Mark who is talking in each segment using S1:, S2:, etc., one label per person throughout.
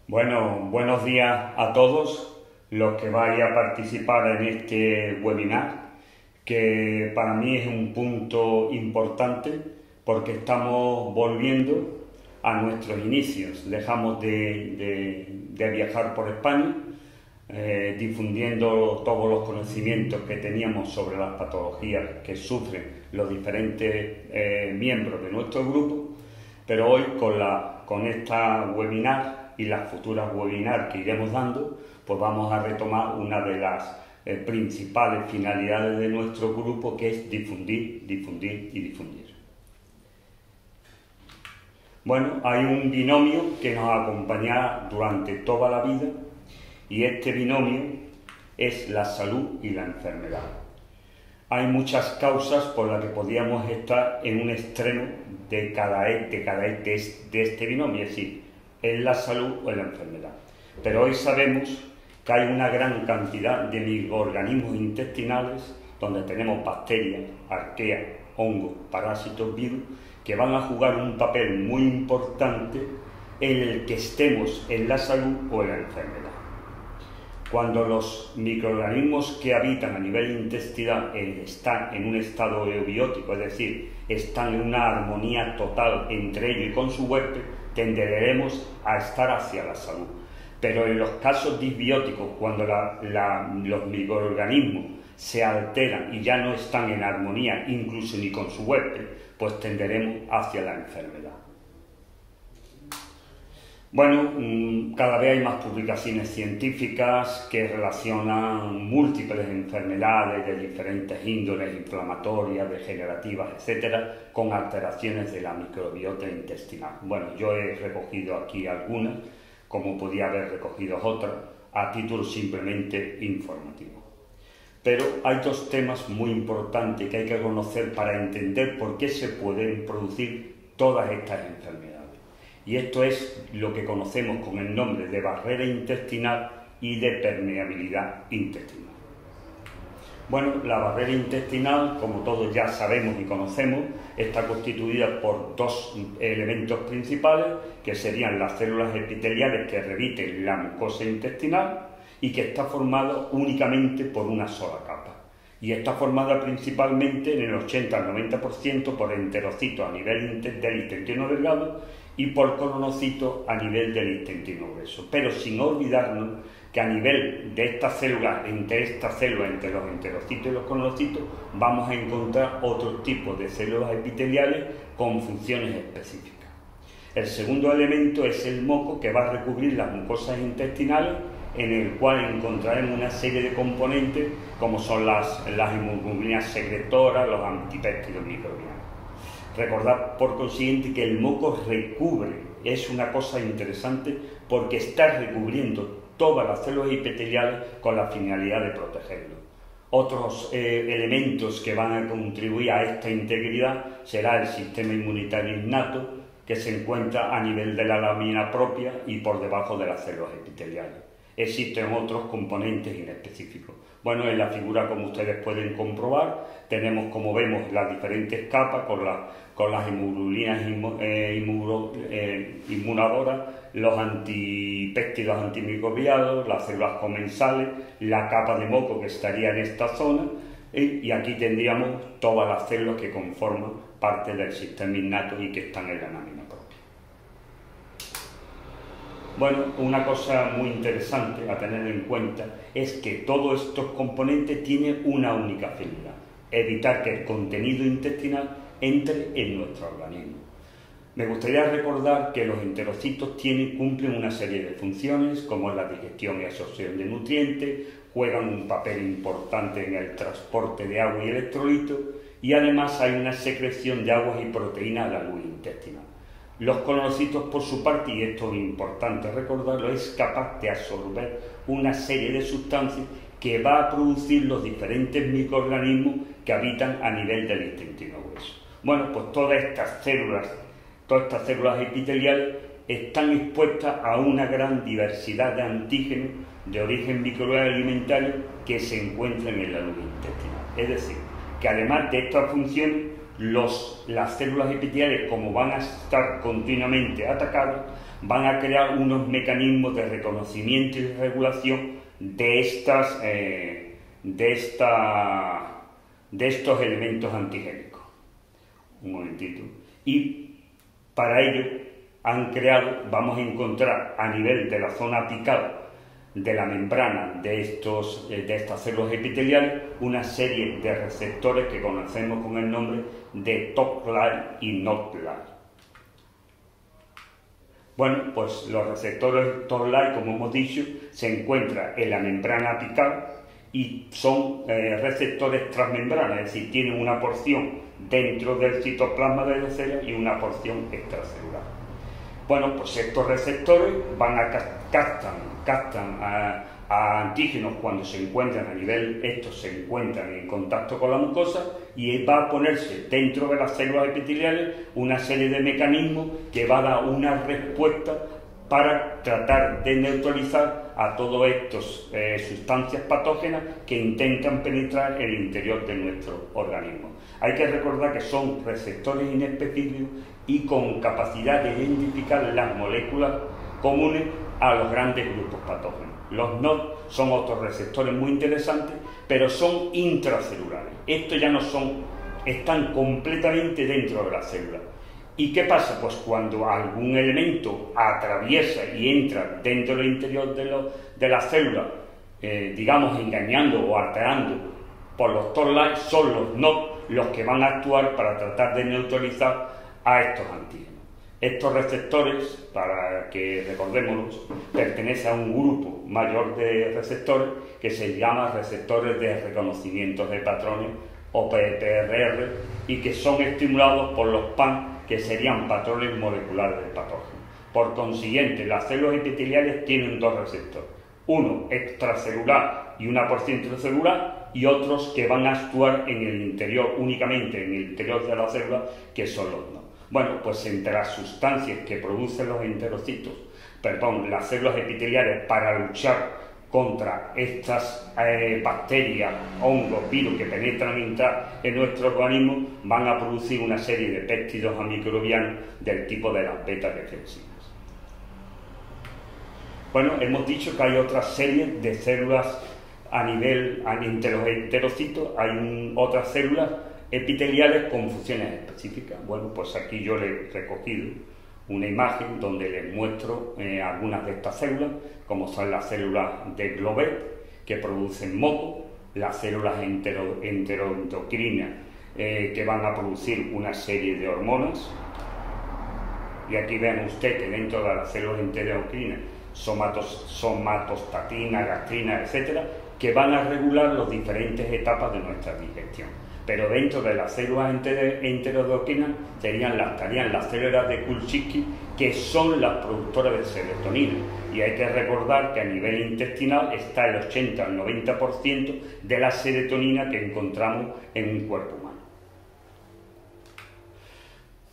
S1: Bueno, buenos días a todos los que vais a participar en este webinar, que para mí es un punto importante porque estamos volviendo a nuestros inicios. Dejamos de viajar por España, difundiendo todos los conocimientos que teníamos sobre las patologías que sufren los diferentes miembros de nuestro grupo, pero hoy con esta webinar y las futuras webinars que iremos dando, pues vamos a retomar una de las principales finalidades de nuestro grupo, que es difundir, difundir y difundir. Bueno, hay un binomio que nos acompañará durante toda la vida y este binomio es la salud y la enfermedad. Hay muchas causas por las que podríamos estar en un extremo de este binomio, es decir, en la salud o en la enfermedad. Pero hoy sabemos que hay una gran cantidad de microorganismos intestinales donde tenemos bacterias, arqueas, hongos, parásitos, virus, que van a jugar un papel muy importante en el que estemos en la salud o en la enfermedad. Cuando los microorganismos que habitan a nivel intestinal están en un estado eubiótico, es decir, están en una armonía total entre ellos y con su huésped, tenderemos a estar hacia la salud. Pero en los casos disbióticos, cuando los microorganismos se alteran y ya no están en armonía, incluso ni con su huésped, pues tenderemos hacia la enfermedad. Bueno, cada vez hay más publicaciones científicas que relacionan múltiples enfermedades de diferentes índoles, inflamatorias, degenerativas, etcétera, con alteraciones de la microbiota intestinal. Bueno, yo he recogido aquí algunas, como podía haber recogido otras, a título simplemente informativo. Pero hay dos temas muy importantes que hay que conocer para entender por qué se pueden producir todas estas enfermedades. Y esto es lo que conocemos con el nombre de barrera intestinal y de permeabilidad intestinal. Bueno, la barrera intestinal, como todos ya sabemos y conocemos, está constituida por dos elementos principales, que serían las células epiteliales que revisten la mucosa intestinal y que está formada únicamente por una sola capa. Y está formada principalmente en el 80 al 90% por enterocitos a nivel del intestino delgado y por colonocitos a nivel del intestino grueso. Pero sin olvidarnos que a nivel de estas células, entre los enterocitos y los colonocitos, vamos a encontrar otros tipos de células epiteliales con funciones específicas. El segundo elemento es el moco, que va a recubrir las mucosas intestinales, en el cual encontraremos una serie de componentes como son las inmunoglobulinas secretoras, los antipéptidos microbianos. Recordad por consiguiente que el moco recubre, es una cosa interesante porque está recubriendo todas las células epiteliales con la finalidad de protegerlo. Otros elementos que van a contribuir a esta integridad será el sistema inmunitario innato, que se encuentra a nivel de la lámina propia y por debajo de las células epiteliales. Existen otros componentes inespecíficos. Bueno, en la figura, como ustedes pueden comprobar, tenemos, como vemos, las diferentes capas con las inmunoglobulinas inmunadoras, los antipéptidos antimicrobianos, las células comensales, la capa de moco que estaría en esta zona, y aquí tendríamos todas las células que conforman parte del sistema innato y que están en la lámina propia. Bueno, una cosa muy interesante a tener en cuenta es que todos estos componentes tienen una única finalidad: evitar que el contenido intestinal entre en nuestro organismo. Me gustaría recordar que los enterocitos cumplen una serie de funciones, como la digestión y absorción de nutrientes, juegan un papel importante en el transporte de agua y electrolitos, y además hay una secreción de aguas y proteínas a la luz intestinal. Los colonocitos, por su parte, y esto es importante recordarlo, es capaz de absorber una serie de sustancias que va a producir los diferentes microorganismos que habitan a nivel del intestino grueso. Bueno, pues todas estas células epiteliales están expuestas a una gran diversidad de antígenos de origen microbiano alimentario que se encuentran en la luz intestinal. Es decir, que además de estas funciones, las células epiteliales, como van a estar continuamente atacadas, van a crear unos mecanismos de reconocimiento y regulación de estos elementos antigénicos. Un momentito. Y para ello han creado, vamos a encontrar a nivel de la zona apical de la membrana de estas células epiteliales una serie de receptores que conocemos con el nombre de TOC-like y NOT-like. Bueno, pues los receptores TOC-like, como hemos dicho, se encuentran en la membrana apical y son receptores transmembrana, es decir, tienen una porción dentro del citoplasma de la célula y una porción extracelular. Bueno, pues estos receptores captan a antígenos cuando se encuentran a nivel, estos se encuentran en contacto con la mucosa, y va a ponerse dentro de las células epiteliales una serie de mecanismos que va a dar una respuesta para tratar de neutralizar a todas estas sustancias patógenas que intentan penetrar el interior de nuestro organismo. Hay que recordar que son receptores inespecíficos y con capacidad de identificar las moléculas comunes a los grandes grupos patógenos. Los NOT son otros receptores muy interesantes, pero son intracelulares. Estos ya no son, están completamente dentro de la célula. ¿Y qué pasa? Pues cuando algún elemento atraviesa y entra dentro del interior de la célula, digamos engañando o alterando por los TOC-like, son los NOT los que van a actuar para tratar de neutralizar a estos antígenos. Estos receptores, para que recordémoslos, pertenecen a un grupo mayor de receptores que se llama receptores de reconocimiento de patrones o PPRR, y que son estimulados por los PAM, que serían patrones moleculares del patógeno. Por consiguiente, las células epiteliales tienen dos receptores, uno extracelular y una porción intracelular, y otros que van a actuar en el interior, únicamente en el interior de la célula, que son los NOT. Bueno, pues entre las sustancias que producen los enterocitos, las células epiteliales para luchar contra estas bacterias, hongos, virus que penetran en nuestro organismo, van a producir una serie de péptidos antimicrobianos del tipo de las beta-defensivas. Bueno, hemos dicho que hay otra serie de células entre los enterocitos, hay otras células epiteliales con funciones específicas. Bueno, pues aquí yo les he recogido una imagen donde les muestro algunas de estas células, como son las células de Globet, que producen moco, las células enteroendocrinas, que van a producir una serie de hormonas. Y aquí ven ustedes que dentro de las células enteroendocrinas, somatostatina, gastrina, etcétera, que van a regular las diferentes etapas de nuestra digestión. Pero dentro de las células enteroendocrinas estarían las células de Kulczycki, que son las productoras de serotonina. Y hay que recordar que a nivel intestinal está el 80 al 90% de la serotonina que encontramos en un cuerpo humano.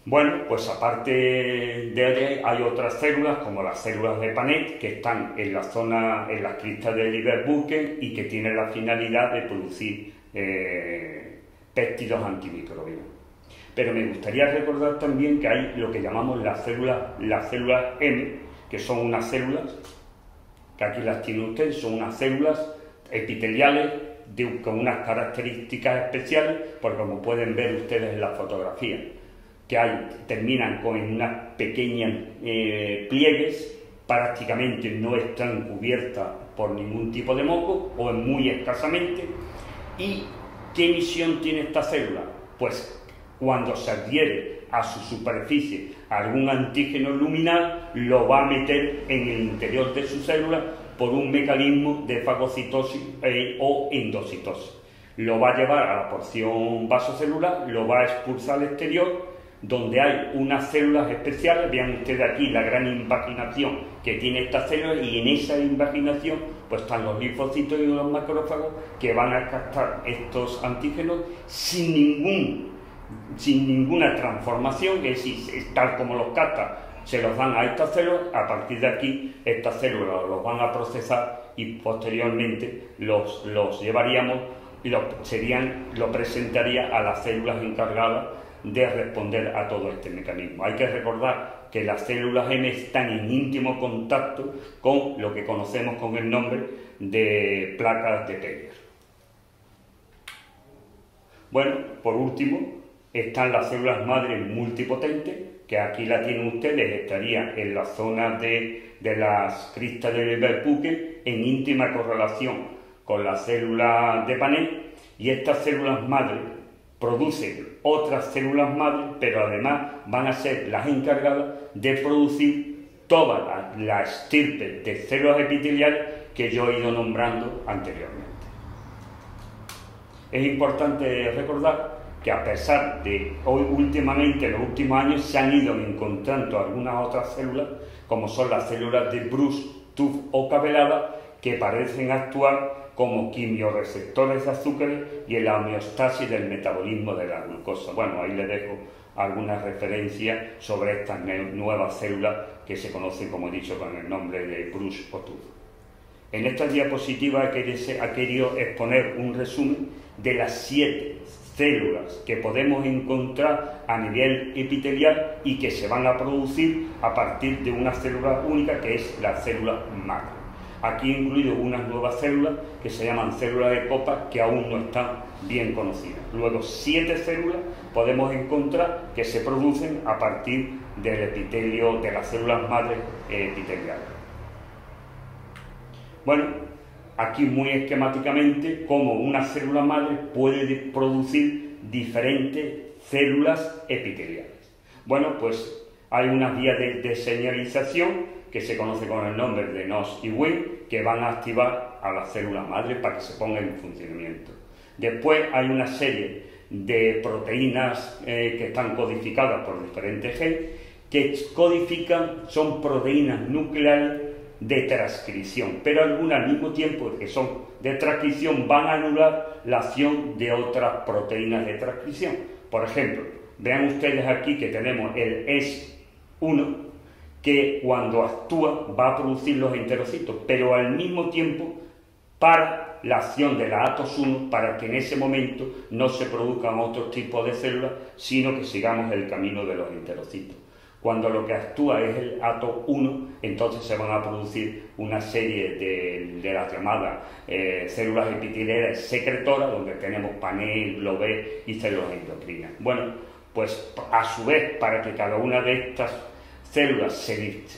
S1: Bueno, pues aparte de ahí hay otras células, como las células de Panet, que están en las cristas de Lieberkühn y que tienen la finalidad de producir péptidos antimicrobianos. Pero me gustaría recordar también que hay lo que llamamos las células M, que son unas células, que aquí las tienen ustedes, son unas células epiteliales con unas características especiales, porque como pueden ver ustedes en la fotografía, que terminan con unas pequeñas pliegues, prácticamente no están cubiertas por ningún tipo de moco o muy escasamente. ¿Y qué misión tiene esta célula? Pues cuando se adhiere a su superficie algún antígeno luminal, lo va a meter en el interior de su célula por un mecanismo de fagocitosis o endocitosis. Lo va a llevar a la porción vasocelular, lo va a expulsar al exterior, donde hay unas células especiales. Vean ustedes aquí la gran invaginación que tiene esta célula, y en esa invaginación pues están los linfocitos y los macrófagos que van a captar estos antígenos sin ninguna transformación, es decir, tal como los captan, se los dan a estas células. A partir de aquí estas células los van a procesar y posteriormente los llevaríamos y lo presentaría a las células encargadas de responder a todo este mecanismo. Hay que recordar que las células M están en íntimo contacto con lo que conocemos con el nombre de placas de Peyer. Bueno, por último, están las células madre multipotentes, que aquí la tienen ustedes, estaría en la zona de las cristales de Verpuken, en íntima correlación con las células de Panel, y estas células madre producen otras células madre, pero además van a ser las encargadas de producir toda la estirpe de células epiteliales que yo he ido nombrando anteriormente. Es importante recordar que a pesar de hoy últimamente, en los últimos años, se han ido encontrando algunas otras células, como son las células de Bruce, Tooth o Cabellada, que parecen actuar como quimioreceptores de azúcares y en la homeostasis del metabolismo de la glucosa. Bueno, ahí les dejo algunas referencias sobre estas nuevas células que se conocen, como he dicho, con el nombre de Bruce o Tooth. En esta diapositiva he querido exponer un resumen de las 7 células que podemos encontrar a nivel epitelial y que se van a producir a partir de una célula única, que es la célula madre. Aquí he incluido unas nuevas células que se llaman células de copa, que aún no están bien conocidas. Luego 7 células podemos encontrar que se producen a partir del epitelio, de las células madres epiteliales. Bueno, aquí muy esquemáticamente, cómo una célula madre puede producir diferentes células epiteliales. Bueno, pues hay unas vías de señalización que se conoce con el nombre de Nos y Win, que van a activar a las células madre para que se pongan en funcionamiento. Después hay una serie de proteínas que están codificadas por diferentes genes, que son proteínas nucleares de transcripción, pero algunas al mismo tiempo que son de transcripción van a anular la acción de otras proteínas de transcripción. Por ejemplo, vean ustedes aquí que tenemos el ES1, que cuando actúa va a producir los enterocitos, pero al mismo tiempo para la acción de la ATOS1 para que en ese momento no se produzcan otros tipos de células, sino que sigamos el camino de los enterocitos. Cuando lo que actúa es el ATO1, entonces se van a producir una serie de las llamadas células epiteliales secretoras, donde tenemos Panel, Globé y células endocrinas. Bueno, pues a su vez, para que cada una de estas células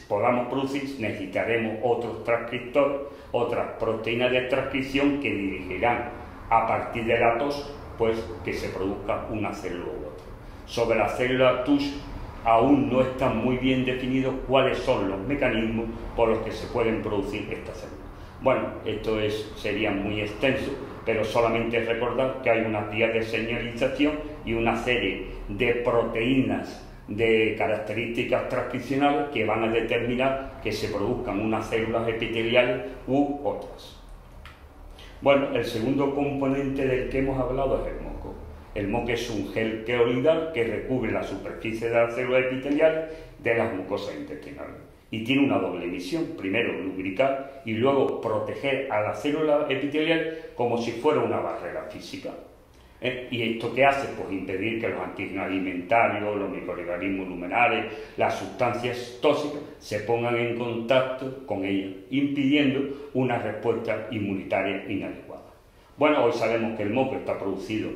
S1: podamos producir, necesitaremos otros transcriptores, otras proteínas de transcripción que dirigirán a partir del ATOS, pues que se produzca una célula u otra. Sobre la célula TUS, aún no están muy bien definidos cuáles son los mecanismos por los que se pueden producir estas células. Bueno, esto sería muy extenso, pero solamente recordar que hay unas vías de señalización y una serie de proteínas de características transcripcionales que van a determinar que se produzcan unas células epiteliales u otras. Bueno, el segundo componente del que hemos hablado es el moco. El moco es un gel keoloidal que recubre la superficie de las células epiteliales de las mucosas intestinales y tiene una doble misión: primero lubricar y luego proteger a las células epiteliales como si fuera una barrera física. ¿Y esto qué hace? Pues impedir que los antígenos alimentarios, los microorganismos luminares, las sustancias tóxicas se pongan en contacto con ellas, impidiendo una respuesta inmunitaria inadecuada. Bueno, hoy sabemos que el moco está producido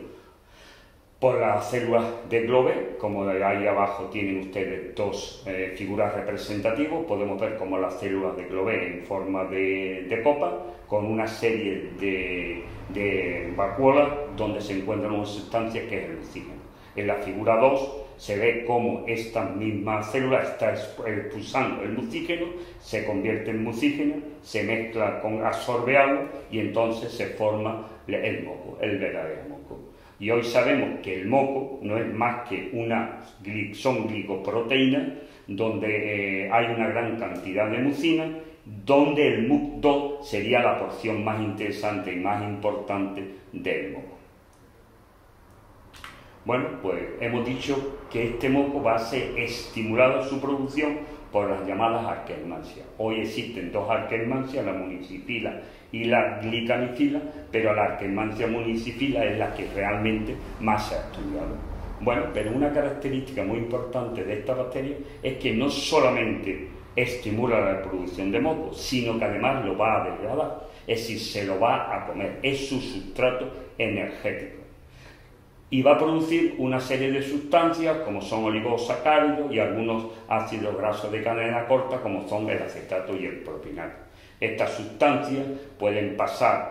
S1: por las células de Globé, como ahí abajo tienen ustedes dos figuras representativas. Podemos ver como las células de Globé en forma de copa, con una serie de vacuolas donde se encuentran unas sustancias que es el mucígeno. En la figura 2 se ve cómo estas mismas células están expulsando el mucígeno, se convierte en mucígeno, se mezcla con absorbe agua y entonces se forma el moco, el verdadero moco. Y hoy sabemos que el moco no es más que son glicoproteínas donde hay una gran cantidad de mucina, donde el MUC2 sería la porción más interesante y más importante del moco. Bueno, pues hemos dicho que este moco va a ser estimulado su producción por las llamadas arquemansias. Hoy existen dos arquemansias, la municipila y la glicanifila, pero la arquemansia municipila es la que realmente más se ha estudiado. Bueno, pero una característica muy importante de esta bacteria es que no solamente estimula la producción de moco, sino que además lo va a degradar, es decir, se lo va a comer, es su sustrato energético. Y va a producir una serie de sustancias como son oligosacáridos y algunos ácidos grasos de cadena corta como son el acetato y el propinato. Estas sustancias pueden pasar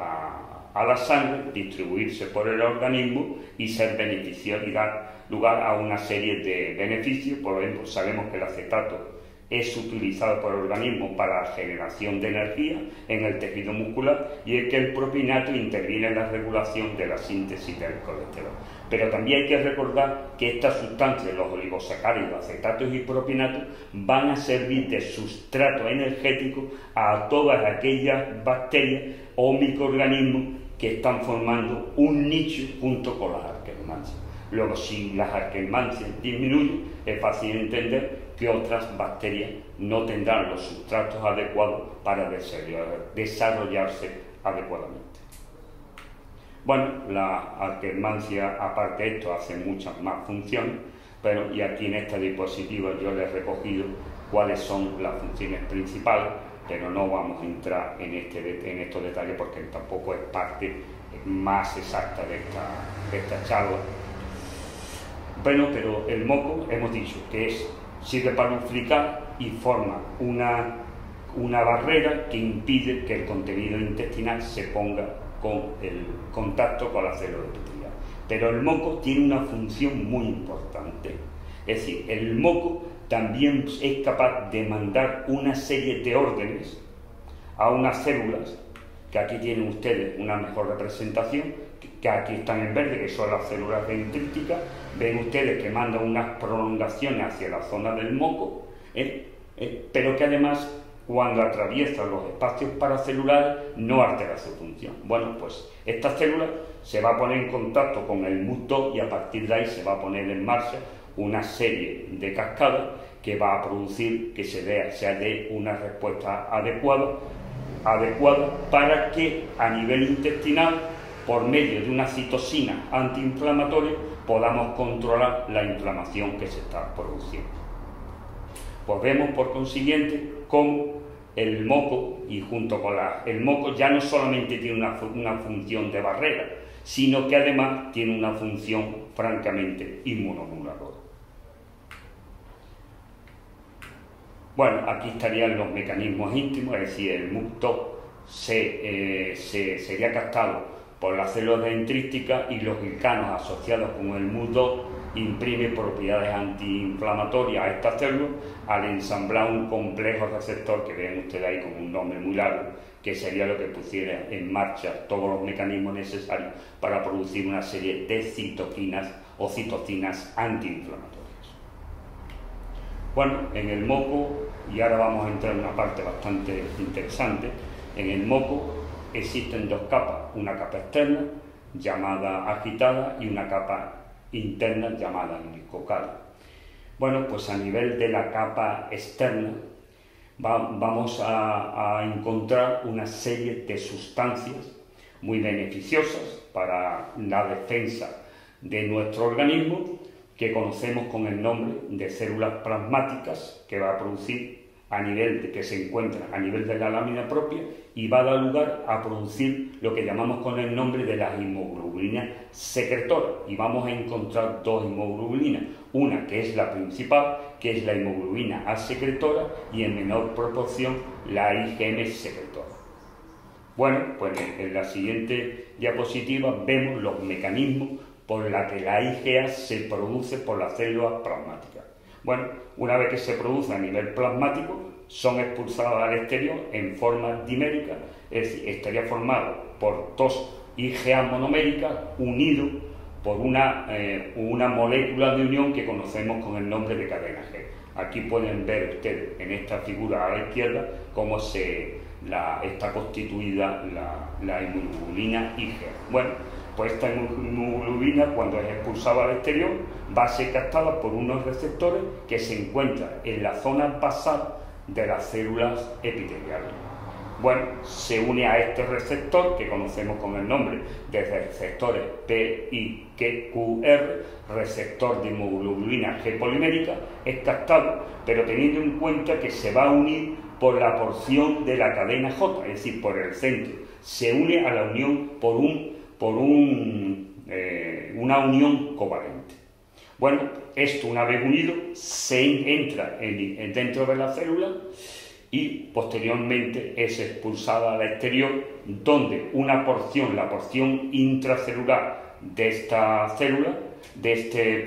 S1: a la sangre, distribuirse por el organismo y ser beneficiosas y dar lugar a una serie de beneficios. Por ejemplo, sabemos que el acetato es utilizado por el organismo para la generación de energía en el tejido muscular y es que el propinato interviene en la regulación de la síntesis del colesterol. Pero también hay que recordar que estas sustancias, los oligosacáridos, acetatos y propinatos, van a servir de sustrato energético a todas aquellas bacterias o microorganismos que están formando un nicho junto con las Akkermansia. Luego, si las Akkermansia disminuyen, es fácil entender que otras bacterias no tendrán los sustratos adecuados para desarrollarse adecuadamente. Bueno, la Akkermansia, aparte de esto, hace muchas más funciones, pero y aquí en esta diapositiva yo les he recogido cuáles son las funciones principales, pero no vamos a entrar en estos detalles porque tampoco es parte más exacta de esta charla. Bueno, pero el moco, hemos dicho que sirve para lubricar y forma una barrera que impide que el contenido intestinal se ponga con el contacto con la célula epitelial. Pero el moco tiene una función muy importante. Es decir, el moco también es capaz de mandar una serie de órdenes a unas células, que aquí tienen ustedes una mejor representación, que aquí están en verde, que son las células dendríticas. Ven ustedes que mandan unas prolongaciones hacia la zona del moco, pero que además, cuando atraviesa los espacios paracelulares, no altera su función. Bueno, pues esta célula se va a poner en contacto con el MUC2 y a partir de ahí se va a poner en marcha una serie de cascadas que va a producir que se dé una respuesta adecuada para que a nivel intestinal, por medio de una citosina antiinflamatoria, podamos controlar la inflamación que se está produciendo. Pues vemos por consiguiente cómo el moco, y junto con el moco ya no solamente tiene una función de barrera, sino que además tiene una función francamente inmunomoduladora. Bueno, aquí estarían los mecanismos íntimos, es decir, el MUC2 sería captado por las células dendríticas y los glicanos asociados con el MUC2 imprime propiedades antiinflamatorias a estas células al ensamblar un complejo receptor que ven ustedes ahí con un nombre muy largo, que sería lo que pusiera en marcha todos los mecanismos necesarios para producir una serie de citoquinas o citocinas antiinflamatorias. Bueno, en el moco, y ahora vamos a entrar en una parte bastante interesante, en el moco existen dos capas, una capa externa llamada agitada y una capa interna llamada glicocal. Bueno, pues a nivel de la capa externa vamos a encontrar una serie de sustancias muy beneficiosas para la defensa de nuestro organismo, que conocemos con el nombre de células plasmáticas, que va a producir que se encuentra a nivel de la lámina propia y va a dar lugar a producir lo que llamamos con el nombre de las inmunoglobulinas secretoras. Y vamos a encontrar dos inmunoglobulinas, una que es la principal, que es la inmunoglobulina A secretora, y en menor proporción la IgM secretora. Bueno, pues en la siguiente diapositiva vemos los mecanismos por los que la IgA se produce por las células plasmáticas. Bueno, una vez que se produce a nivel plasmático, son expulsadas al exterior en forma dimérica, es decir, estaría formado por dos IgA monoméricas unidos por una molécula de unión que conocemos con el nombre de cadena G. Aquí pueden ver ustedes en esta figura a la izquierda cómo está constituida la inmunoglobulina IgA. Bueno, pues esta inmunoglobulina, cuando es expulsada al exterior, va a ser captada por unos receptores que se encuentran en la zona basal de las células epiteliales. Bueno, se une a este receptor que conocemos con el nombre de receptores PIQR, receptor de inmunoglobulina G polimérica, es captado, pero teniendo en cuenta que se va a unir por la porción de la cadena J, es decir, por el centro. Se une a la unión por una unión covalente. Bueno, esto una vez unido se entra dentro de la célula y posteriormente es expulsada al exterior, donde una porción, la porción intracelular de esta célula, de este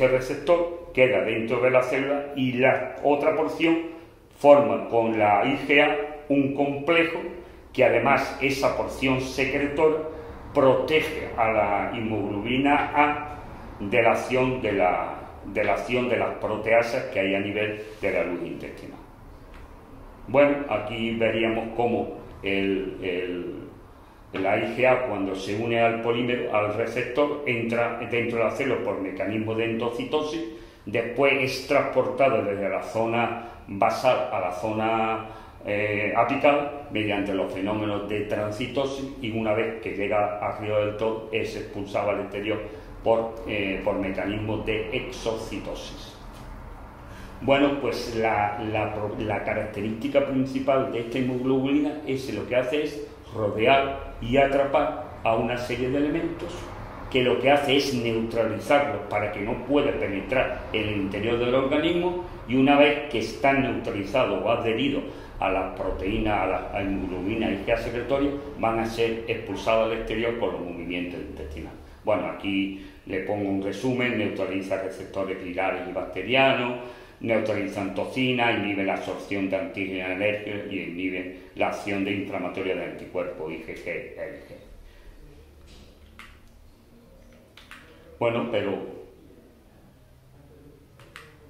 S1: receptor, queda dentro de la célula y la otra porción forma con la IgA un complejo que además esa porción secretora protege a la inmunoglobulina A de la acción de las proteasas que hay a nivel de la luz intestinal. Bueno, aquí veríamos cómo la IgA, cuando se une al polímero, al receptor, entra dentro de la célula por mecanismo de endocitosis, después es transportado desde la zona basal a la zona apical mediante los fenómenos de transitosis, y una vez que llega arriba del todo es expulsado al exterior por mecanismos de exocitosis. Bueno, pues la característica principal de esta inmunoglobulina es lo que hace es rodear y atrapar a una serie de elementos que lo que hace es neutralizarlos para que no pueda penetrar en el interior del organismo, y una vez que están neutralizados o adheridos a las proteínas, a la inmunoglobulina IgA secretoria, van a ser expulsados al exterior por los movimientos intestinales. Bueno, aquí le pongo un resumen: neutraliza receptores virales y bacterianos, neutralizan toxinas, inhiben la absorción de antígenos alérgicos y inhiben la acción de inflamatoria de anticuerpos IgG-LG. Bueno, pero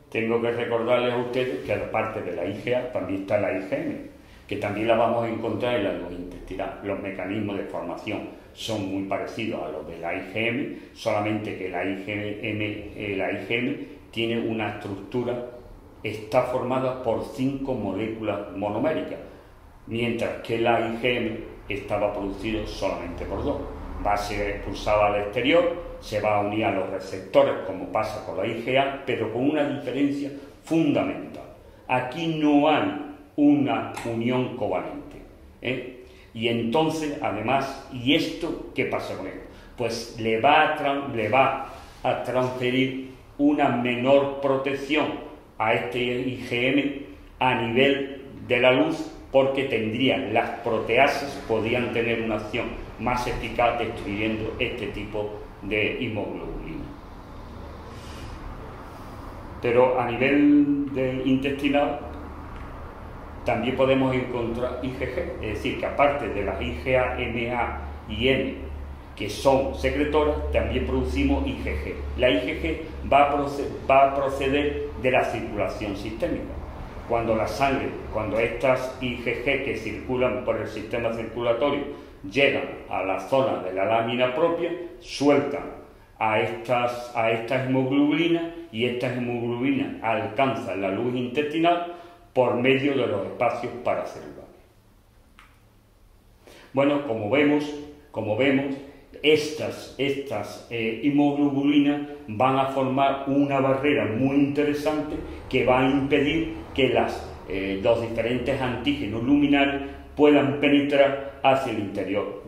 S1: tengo que recordarles a ustedes que aparte de la IgA también está la IgM, que también la vamos a encontrar en la luz intestinal. Los mecanismos de formación son muy parecidos a los de la IgM, solamente que la IgM tiene una estructura, está formada por 5 moléculas monoméricas, mientras que la IgM estaba producida solamente por 2. Va a ser expulsada al exterior, se va a unir a los receptores como pasa con la IgA, pero con una diferencia fundamental. Aquí no hay una unión covalente, y entonces, además, ¿y esto qué pasa con él? Pues le va a transferir una menor protección a este IgM a nivel de la luz, porque las proteasas podrían tener una acción más eficaz destruyendo este tipo de inmunoglobulina. Pero a nivel intestinal también podemos encontrar IgG, es decir, que aparte de las IgA, MA y M, que son secretoras, también producimos IgG. La IgG va a proceder de la circulación sistémica. Cuando estas IgG que circulan por el sistema circulatorio llegan a la zona de la lámina propia, sueltan a estas hemoglobulinas, y estas hemoglobulinas alcanzan la luz intestinal por medio de los espacios paracelulares. Bueno, como vemos, estas hemoglobulinas van a formar una barrera muy interesante que va a impedir que los diferentes antígenos luminales puedan penetrar hacia el interior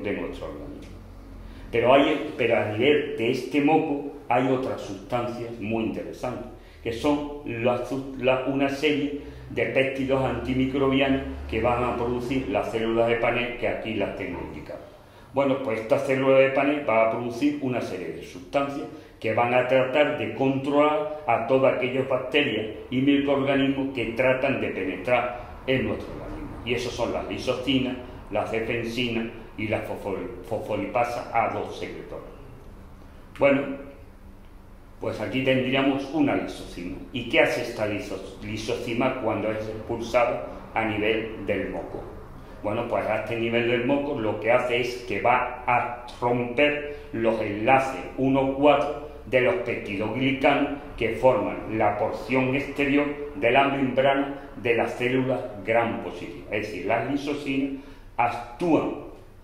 S1: de nuestro organismo. Pero a nivel de este moco hay otras sustancias muy interesantes, que son una serie de péptidos antimicrobianos que van a producir las células de Paneth, que aquí las tengo indicadas. Bueno, pues esta célula de Paneth va a producir una serie de sustancias que van a tratar de controlar a todas aquellas bacterias y microorganismos que tratan de penetrar en nuestro organismo. Y esos son las lisocinas, las defensinas y las fosfolipasas A2 secretoras. Bueno, pues aquí tendríamos una lisocima. ¿Y qué hace esta lisocima cuando es expulsada a nivel del moco? Bueno, pues a este nivel del moco lo que hace es que va a romper los enlaces 1,4 de los peptidoglicanos que forman la porción exterior de la membrana de las células gram positivas. Es decir, las lisocinas actúan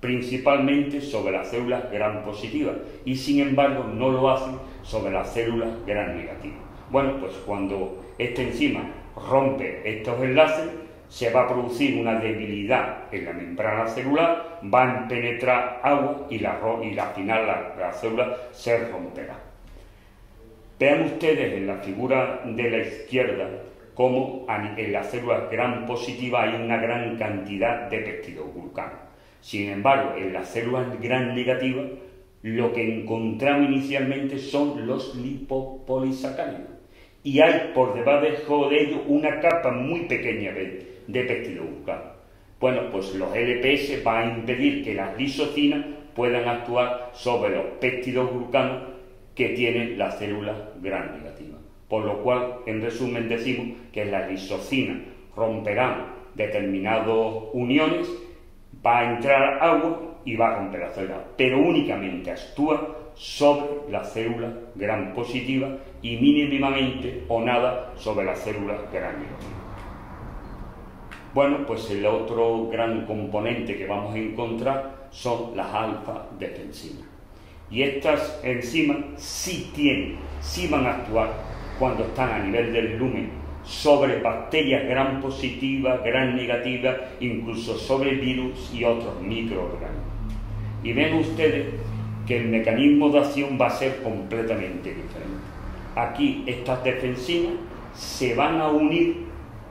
S1: principalmente sobre las células gram positivas y sin embargo no lo hacen sobre las células gram negativas. Bueno, pues cuando esta enzima rompe estos enlaces, se va a producir una debilidad en la membrana celular, va a penetrar agua y al final la célula se romperá. Vean ustedes en la figura de la izquierda cómo en las células gram positivas hay una gran cantidad de peptidoglucanos. Sin embargo, en las células gram negativas lo que encontramos inicialmente son los lipopolisacáridos. Y hay por debajo de ellos una capa muy pequeña de peptidoglucanos. Bueno, pues los LPS van a impedir que las lisocinas puedan actuar sobre los peptidoglucanos que tienen las células gram negativas. Por lo cual, en resumen, decimos que las lisocinas romperán determinadas uniones, va a entrar agua y va a romper la célula, pero únicamente actúa sobre las células gram positivas y mínimamente o nada sobre las células gram negativas. Bueno, pues el otro gran componente que vamos a encontrar son las alfa-defensinas. Y estas enzimas sí van a actuar cuando están a nivel del lumen sobre bacterias gram positivas, gram negativas, incluso sobre virus y otros microorganismos. Y ven ustedes que el mecanismo de acción va a ser completamente diferente. Aquí estas defensinas se van a unir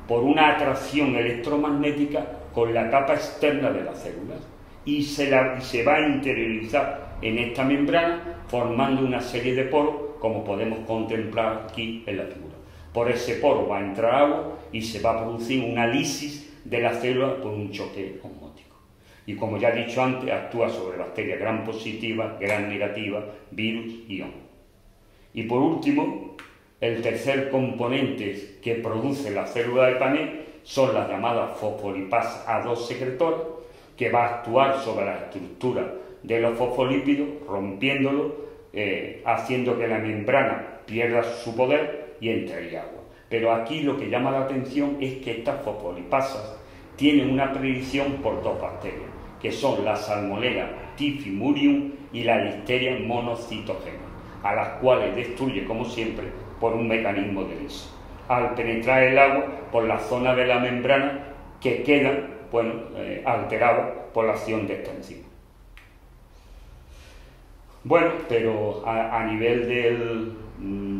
S1: por una atracción electromagnética con la capa externa de las células y se va a interiorizar en esta membrana formando una serie de poros, como podemos contemplar aquí en la figura. Por ese poro va a entrar agua y se va a producir una lisis de la célula por un choque osmótico. Y como ya he dicho antes, actúa sobre bacterias gram positivas, gram negativas, virus y hongos. Y por último, el tercer componente que produce la célula de Paneth son las llamadas fosfolipasas A2 secretoras, que va a actuar sobre la estructura de los fosfolípidos, rompiéndolo, haciendo que la membrana pierda su poder y entre agua. Pero aquí lo que llama la atención es que estas fosfolipasas tienen una predicción por dos bacterias, que son la Salmonella typhimurium y la Listeria monocytogenes, a las cuales destruye, como siempre, por un mecanismo de lisis, al penetrar el agua por la zona de la membrana que queda alterada por la acción de esta enzima. Bueno, pero a nivel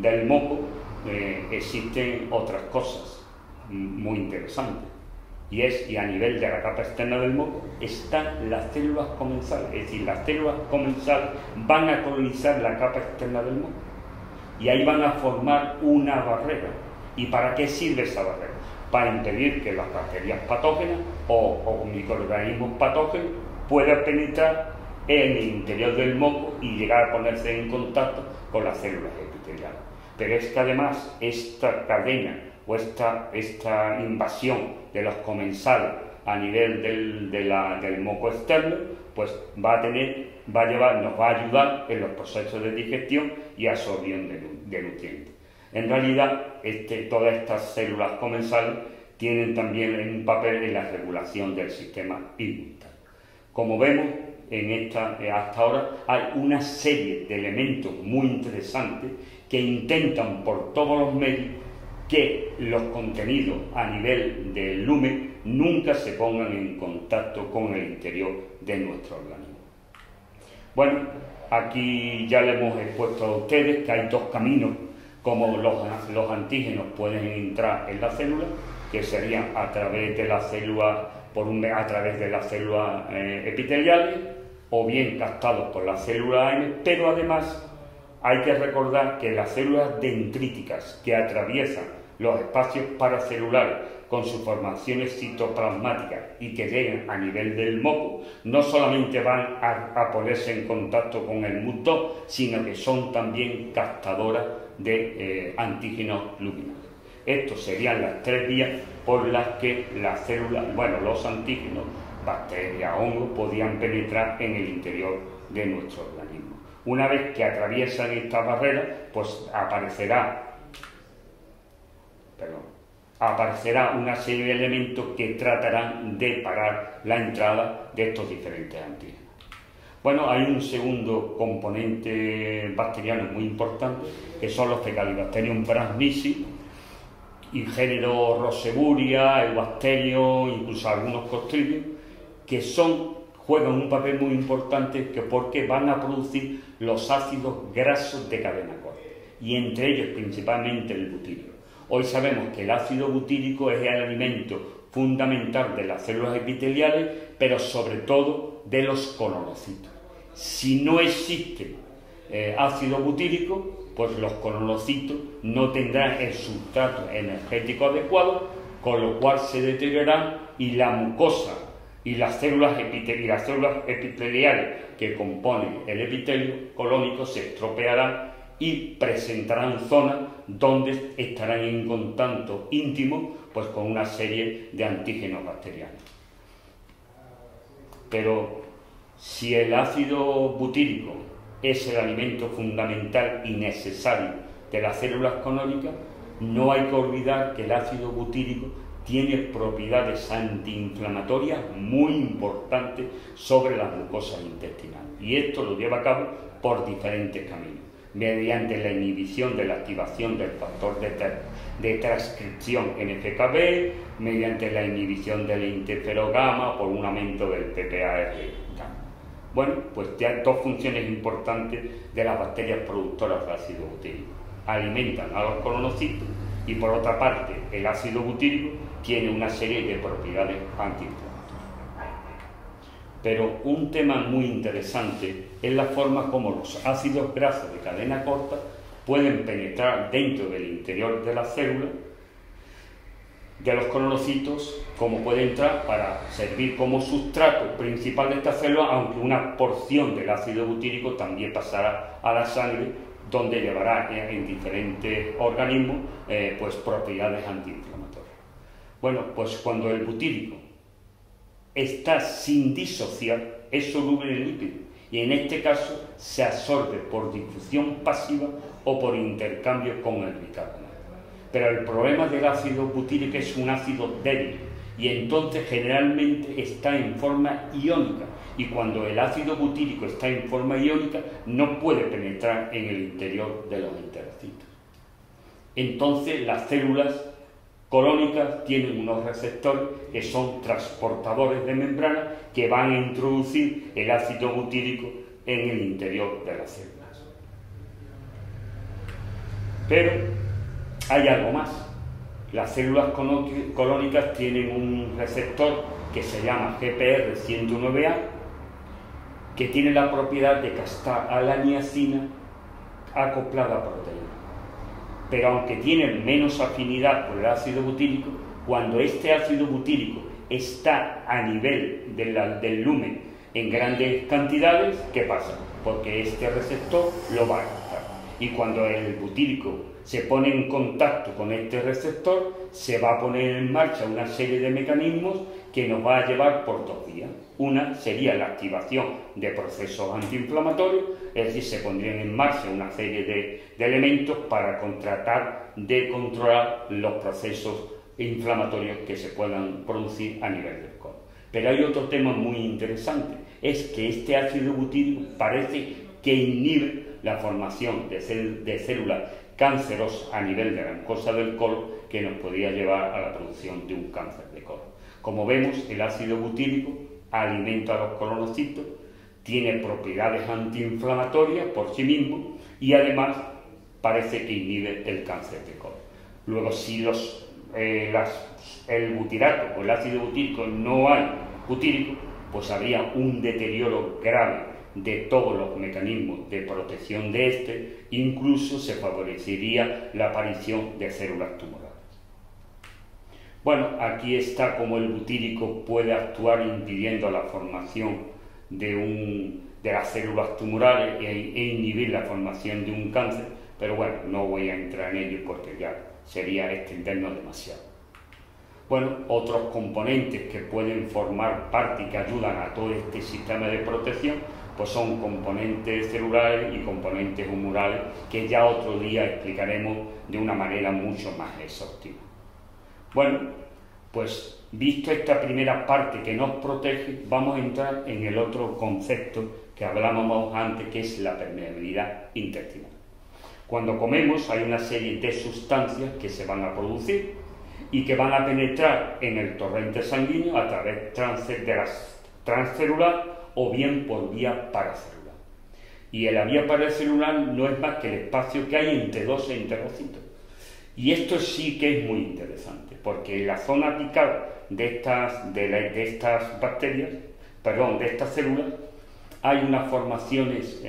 S1: del moco existen otras cosas muy interesantes, y a nivel de la capa externa del moco están las células comensales, es decir, las células comensales van a colonizar la capa externa del moco y ahí van a formar una barrera. ¿Y para qué sirve esa barrera? Para impedir que las bacterias patógenas o microorganismos patógenos puedan penetrar en el interior del moco y llegar a ponerse en contacto con las células epiteliales. Pero es que además esta cadena o esta invasión de los comensales a nivel del moco externo, pues nos va a ayudar en los procesos de digestión y absorción de nutrientes. En realidad, todas estas células comensales tienen también un papel en la regulación del sistema inmunitario. Como vemos, hasta ahora hay una serie de elementos muy interesantes que intentan por todos los medios que los contenidos a nivel del lumen nunca se pongan en contacto con el interior de nuestro organismo. Bueno, aquí ya le hemos expuesto a ustedes que hay dos caminos como los antígenos pueden entrar en la célula, que serían a través de las células epiteliales o bien captados por las células M, pero además hay que recordar que las células dendríticas que atraviesan los espacios paracelulares con sus formaciones citoplasmáticas y que llegan a nivel del moco, no solamente van a ponerse en contacto con el MUC2, sino que son también captadoras de antígenos luminales. Estos serían las tres vías por las que las células, los antígenos, bacterias, hongos, podían penetrar en el interior de nuestro organismo. Una vez que atraviesan estas barreras, pues aparecerá una serie de elementos que tratarán de parar la entrada de estos diferentes antígenos. Bueno, hay un segundo componente bacteriano muy importante, que son los Fecalibacterium plasmicii, y género Roseburia, Eubacterium, incluso algunos Clostridium, que juegan un papel muy importante porque van a producir los ácidos grasos de cadena corta, y entre ellos principalmente el butírico. Hoy sabemos que el ácido butírico es el alimento fundamental de las células epiteliales, pero sobre todo de los colonocitos. Si no existe ácido butírico, pues los colonocitos no tendrán el sustrato energético adecuado, con lo cual se deteriorarán y la mucosa y las células epiteliales que componen el epitelio colónico se estropearán y presentarán zonas donde estarán en contacto íntimo pues con una serie de antígenos bacterianos. Pero si el ácido butírico es el alimento fundamental y necesario de las células colónicas, no hay que olvidar que el ácido butírico tiene propiedades antiinflamatorias muy importantes sobre las mucosas intestinales, y esto lo lleva a cabo por diferentes caminos, mediante la inhibición de la activación del factor de transcripción NFKB, mediante la inhibición del interferón gamma por un aumento del PPAR gamma. Bueno, pues ya dos funciones importantes de las bacterias productoras de ácido butírico: alimentan a los colonocitos, y por otra parte el ácido butírico tiene una serie de propiedades antiinflamatorias. Pero un tema muy interesante es la forma como los ácidos grasos de cadena corta pueden penetrar dentro del interior de la célula de los colonocitos, como puede entrar para servir como sustrato principal de esta célula, aunque una porción del ácido butírico también pasará a la sangre, donde llevará en diferentes organismos pues propiedades antiinflamatorias. Bueno, pues cuando el butírico está sin disociar, es soluble en lípidos, y en este caso se absorbe por difusión pasiva o por intercambio con el bicarbonato. Pero el problema del ácido butírico es un ácido débil, y entonces generalmente está en forma iónica, y cuando el ácido butírico está en forma iónica no puede penetrar en el interior de los enterocitos. Entonces las células colónicas tienen unos receptores que son transportadores de membrana que van a introducir el ácido butírico en el interior de las células. Pero hay algo más. Las células colónicas tienen un receptor que se llama GPR109A, que tiene la propiedad de captar a la niacina acoplada a proteína. Pero aunque tiene menos afinidad por el ácido butírico, cuando este ácido butírico está a nivel del lumen en grandes cantidades, ¿qué pasa? Porque este receptor lo va a captar. Y cuando el butírico se pone en contacto con este receptor, se va a poner en marcha una serie de mecanismos que nos va a llevar por dos vías. Una sería la activación de procesos antiinflamatorios, es decir, se pondrían en marcha una serie de elementos para tratar de controlar los procesos inflamatorios que se puedan producir a nivel del colon. Pero hay otro tema muy interesante, es que este ácido butírico parece que inhibe la formación de células cancerosas a nivel de la mucosa del colon, que nos podría llevar a la producción de un cáncer de colon. Como vemos, el ácido butírico alimenta a los colonocitos, tiene propiedades antiinflamatorias por sí mismo y además parece que inhibe el cáncer de colon. Luego, si el butirato o el ácido butírico no hay butírico, pues habría un deterioro grave de todos los mecanismos de protección de este, incluso se favorecería la aparición de células tumorales. Bueno, aquí está cómo el butírico puede actuar impidiendo la formación de las células tumorales e inhibir la formación de un cáncer, pero bueno, no voy a entrar en ello porque ya sería extendernos demasiado. Bueno, otros componentes que pueden formar parte y que ayudan a todo este sistema de protección, pues son componentes celulares y componentes humorales que ya otro día explicaremos de una manera mucho más exhaustiva. Bueno, pues visto esta primera parte que nos protege, vamos a entrar en el otro concepto que hablábamos antes, que es la permeabilidad intestinal. Cuando comemos hay una serie de sustancias que se van a producir y que van a penetrar en el torrente sanguíneo a través de la transcelular o bien por vía paracelular. Y en la vía paracelular no es más que el espacio que hay entre dos enterocitos. Y esto sí que es muy interesante, porque en la zona apical de estas bacterias, de estas células, hay unas formaciones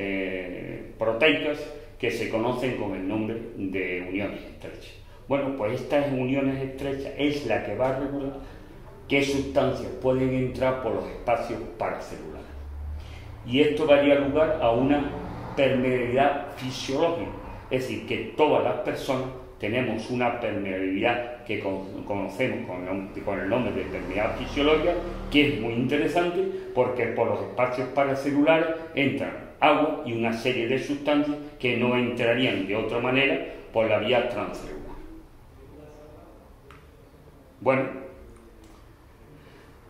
S1: proteicas que se conocen con el nombre de uniones estrechas. Bueno, pues estas uniones estrechas es la que va a regular qué sustancias pueden entrar por los espacios paracelulares. Y esto daría lugar a una permeabilidad fisiológica, es decir, que todas las personas tenemos una permeabilidad que conocemos con el nombre de permeabilidad fisiológica, que es muy interesante porque por los espacios paracelulares entran agua y una serie de sustancias que no entrarían de otra manera por la vía transcelular. Bueno,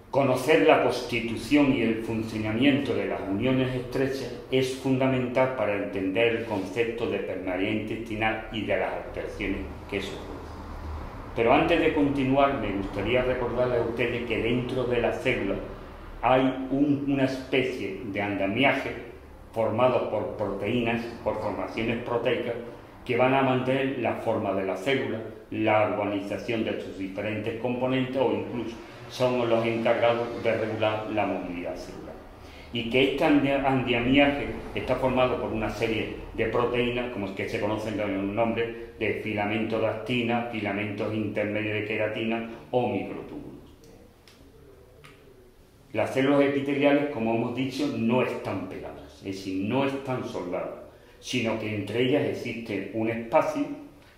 S1: conocer la constitución y el funcionamiento de las uniones estrechas es fundamental para entender el concepto de permeabilidad intestinal y de las alteraciones que eso produce. Pero antes de continuar, me gustaría recordarles a ustedes que dentro de la célula hay una especie de andamiaje formado por proteínas, por formaciones proteicas, que van a mantener la forma de la célula, la organización de sus diferentes componentes o incluso son los encargados de regular la movilidad celular. Y que este andamiaje está formado por una serie de proteínas, como es que se conocen con el nombre de filamentos de actina, filamentos intermedios de queratina o microtúbulos. Las células epiteliales, como hemos dicho, no están pegadas, es decir, no están soldadas, sino que entre ellas existe un espacio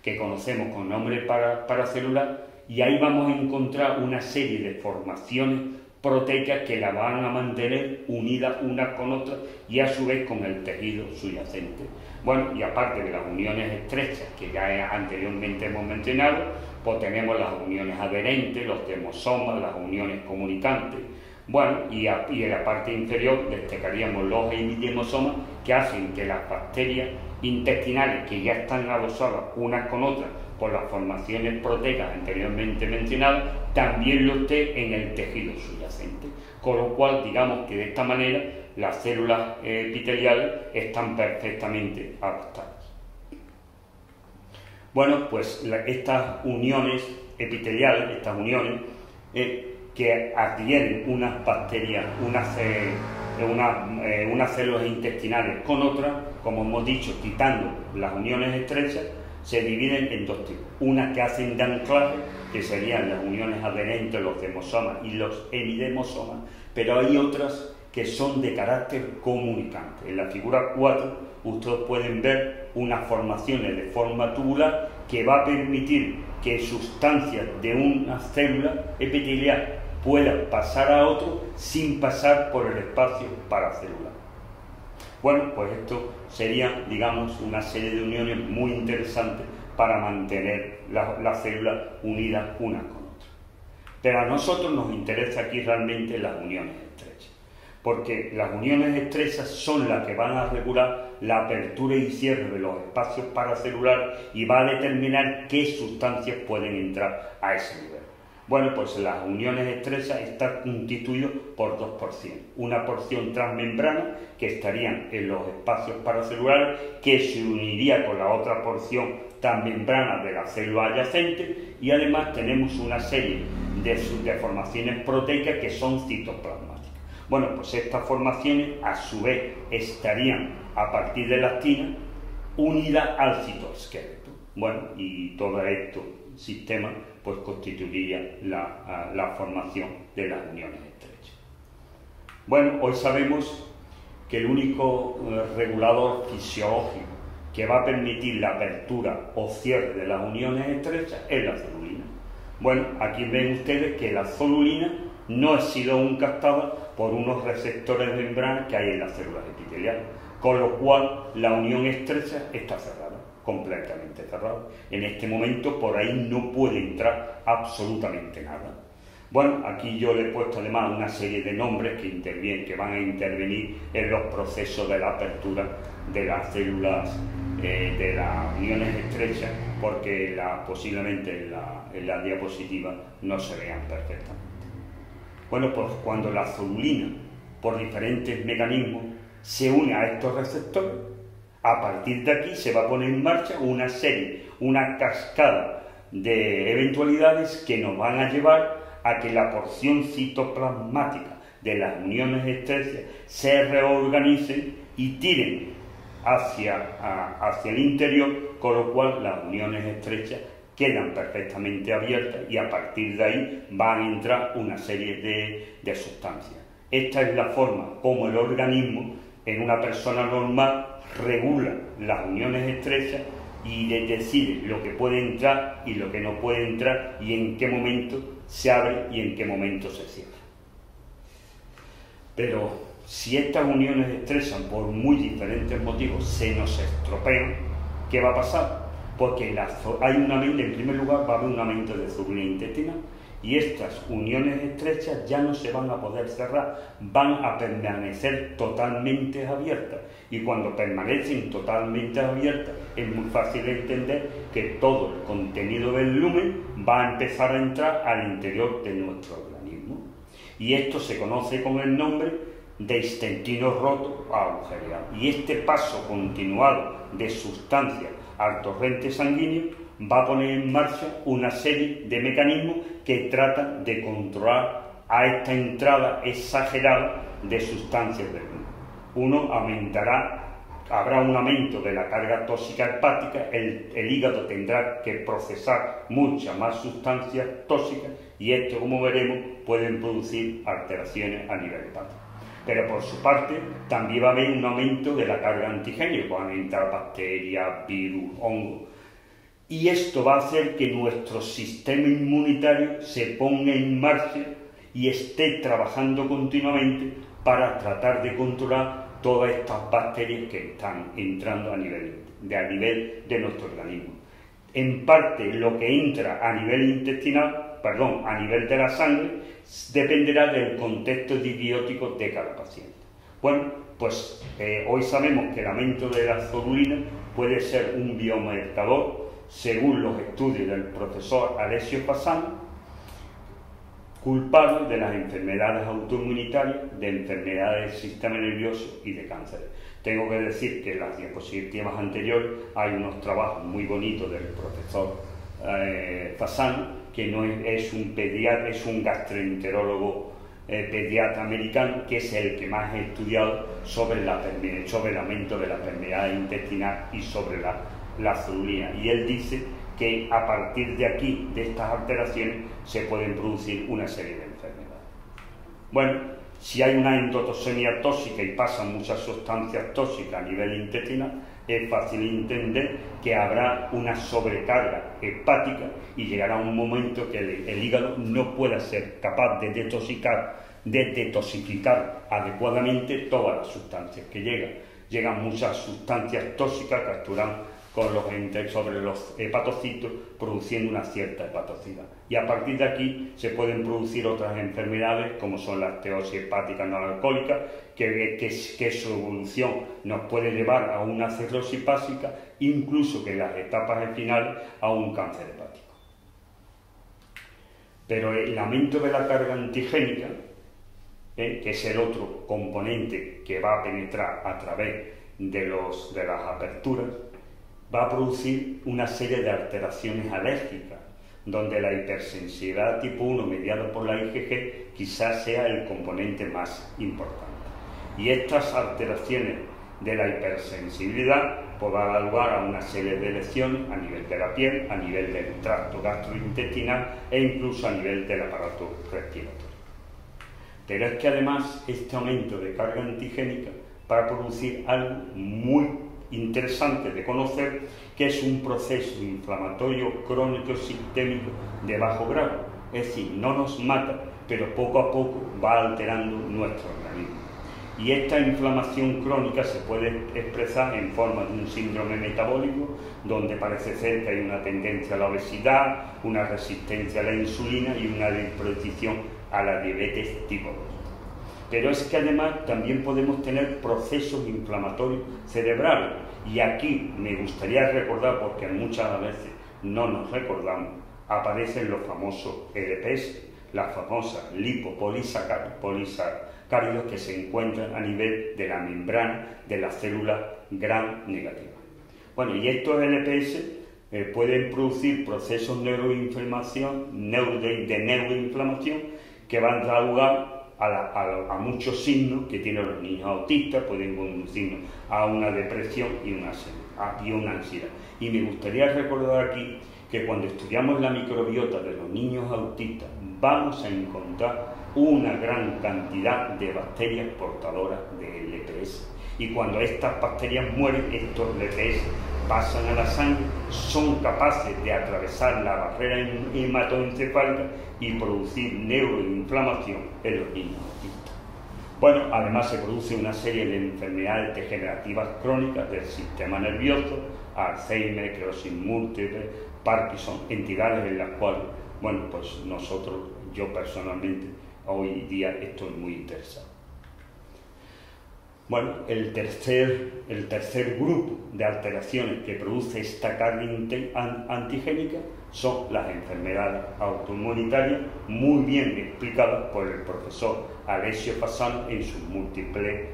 S1: que conocemos con nombre paracelular, y ahí vamos a encontrar una serie de formaciones proteicas que la van a mantener unidas unas con otras y a su vez con el tejido subyacente. Bueno, y aparte de las uniones estrechas que ya anteriormente hemos mencionado, pues tenemos las uniones adherentes, los demosomas, las uniones comunicantes. Bueno, y en la parte inferior destacaríamos los hemidemosomas, que hacen que las bacterias intestinales que ya están adosadas unas con otras por las formaciones proteicas anteriormente mencionadas, también lo esté en el tejido subyacente. Con lo cual, digamos que de esta manera las células epiteliales están perfectamente adaptadas. Bueno, pues estas uniones epiteliales, estas uniones que adhieren unas bacterias, unas células intestinales con otras, como hemos dicho, quitando las uniones estrechas, se dividen en dos tipos. Unas que hacen de anclaje, que serían las uniones adherentes, los demosomas y los hemidemosomas, pero hay otras que son de carácter comunicante. En la figura 4 ustedes pueden ver unas formaciones de forma tubular que va a permitir que sustancias de una célula epitelial puedan pasar a otro sin pasar por el espacio paracelular. Bueno, pues esto sería, digamos, una serie de uniones muy interesantes para mantener las células unidas unas con otras. Pero a nosotros nos interesa aquí realmente las uniones estrechas, porque las uniones estrechas son las que van a regular la apertura y cierre de los espacios paracelulares y va a determinar qué sustancias pueden entrar a ese nivel. Bueno, pues las uniones estrechas están constituidas por dos porciones. Una porción transmembrana, que estarían en los espacios paracelulares, que se uniría con la otra porción transmembrana de la célula adyacente, y además tenemos una serie de formaciones proteicas que son citoplasmáticas. Bueno, pues estas formaciones a su vez estarían a partir de la actina unidas al citoesqueleto. Bueno, y todo esto sistema pues constituiría la formación de las uniones estrechas. Bueno, hoy sabemos que el único regulador fisiológico que va a permitir la apertura o cierre de las uniones estrechas es la celulina. Bueno, aquí ven ustedes que la celulina no ha sido aún captada por unos receptores de membrana que hay en las células epiteliales, con lo cual la unión estrecha está cerrada, completamente cerrada. En este momento por ahí no puede entrar absolutamente nada. Bueno, aquí yo le he puesto además una serie de nombres que van a intervenir en los procesos de la apertura de las células de las uniones estrechas, porque posiblemente en la diapositiva no se vean perfectamente. Bueno, pues cuando la zonulina, por diferentes mecanismos, se une a estos receptores, a partir de aquí se va a poner en marcha una cascada de eventualidades que nos van a llevar a que la porción citoplasmática de las uniones estrechas se reorganicen y tiren hacia el interior, con lo cual las uniones estrechas quedan perfectamente abiertas y a partir de ahí van a entrar una serie de sustancias. Esta es la forma como el organismo en una persona normal regula las uniones estrechas y decide lo que puede entrar y lo que no puede entrar y en qué momento se abre y en qué momento se cierra. Pero si estas uniones estrechas por muy diferentes motivos se nos estropean, ¿qué va a pasar? Porque en primer lugar va a haber un aumento de zonulina intestinal y estas uniones estrechas ya no se van a poder cerrar, van a permanecer totalmente abiertas y cuando permanecen totalmente abiertas es muy fácil de entender que todo el contenido del lumen va a empezar a entrar al interior de nuestro organismo y esto se conoce con el nombre de intestino roto o agujereado y este paso continuado de sustancias al torrente sanguíneo va a poner en marcha una serie de mecanismos que tratan de controlar a esta entrada exagerada de sustancias del mundo. Habrá un aumento de la carga tóxica hepática, el hígado tendrá que procesar muchas más sustancias tóxicas y esto, como veremos, pueden producir alteraciones a nivel hepático. Pero por su parte también va a haber un aumento de la carga antigénica, van a entrar bacterias, virus, hongos. Y esto va a hacer que nuestro sistema inmunitario se ponga en marcha y esté trabajando continuamente para tratar de controlar todas estas bacterias que están entrando a nivel de nuestro organismo. En parte lo que entra a nivel a nivel de la sangre, dependerá del contexto antibiótico de cada paciente. Bueno, pues hoy sabemos que el aumento de la zonulina puede ser un biomarcador, según los estudios del profesor Alessio Fasano, culpable de las enfermedades autoinmunitarias, de enfermedades del sistema nervioso y de cáncer. Tengo que decir que en las diapositivas anteriores hay unos trabajos muy bonitos del profesor Fasano, que no es un pediatra, es un gastroenterólogo pediatra americano, que es el que más ha estudiado sobre el aumento de la permeabilidad intestinal y sobre la zonulina. Y él dice que a partir de aquí, de estas alteraciones, se pueden producir una serie de enfermedades. Bueno, si hay una endotoxemia tóxica y pasan muchas sustancias tóxicas a nivel intestinal, es fácil entender que habrá una sobrecarga hepática y llegará un momento que el hígado no pueda ser capaz de detoxificar adecuadamente todas las sustancias que llegan. Llegan muchas sustancias tóxicas que actúan sobre los hepatocitos, produciendo una cierta hepatocidad. Y a partir de aquí se pueden producir otras enfermedades, como son la esteosis hepática no alcohólica, que su evolución nos puede llevar a una cirrosis hepática, incluso que en las etapas finales a un cáncer hepático. Pero el aumento de la carga antigénica, que es el otro componente que va a penetrar a través de las aperturas, va a producir una serie de alteraciones alérgicas, donde la hipersensibilidad tipo 1 mediada por la IgG quizás sea el componente más importante. Y estas alteraciones de la hipersensibilidad pues van a dar lugar a una serie de lesiones a nivel de la piel, a nivel del tracto gastrointestinal e incluso a nivel del aparato respiratorio. Pero es que además este aumento de carga antigénica va a producir algo muy interesante de conocer, que es un proceso inflamatorio crónico sistémico de bajo grado, Es decir, no nos mata, pero poco a poco va alterando nuestro organismo. Y esta inflamación crónica se puede expresar en forma de un síndrome metabólico, donde parece ser que hay una tendencia a la obesidad, una resistencia a la insulina y una predisposición a la diabetes tipo 2. Pero es que además también podemos tener procesos inflamatorios cerebrales. Y aquí me gustaría recordar, porque muchas veces no nos recordamos, aparecen los famosos LPS, las famosas lipopolisacáridos que se encuentran a nivel de la membrana de las células gram negativas. Bueno, y estos LPS pueden producir procesos de neuroinflamación que van a dar lugar a muchos signos que tienen los niños autistas, pueden conducirnos a una depresión y una ansiedad. Y me gustaría recordar aquí que cuando estudiamos la microbiota de los niños autistas vamos a encontrar una gran cantidad de bacterias portadoras de LPS. Y cuando estas bacterias mueren, estos LPS pasan a la sangre, son capaces de atravesar la barrera hematoencefálica y producir neuroinflamación en los niños autistas. Bueno, además se produce una serie de enfermedades degenerativas crónicas del sistema nervioso, Alzheimer, esclerosis múltiple, Parkinson, entidades en las cuales, bueno, pues yo personalmente, hoy día estoy muy interesado. Bueno, el tercer grupo de alteraciones que produce esta carga antigénica son las enfermedades autoinmunitarias, muy bien explicadas por el profesor Alessio Fasano en sus múltiples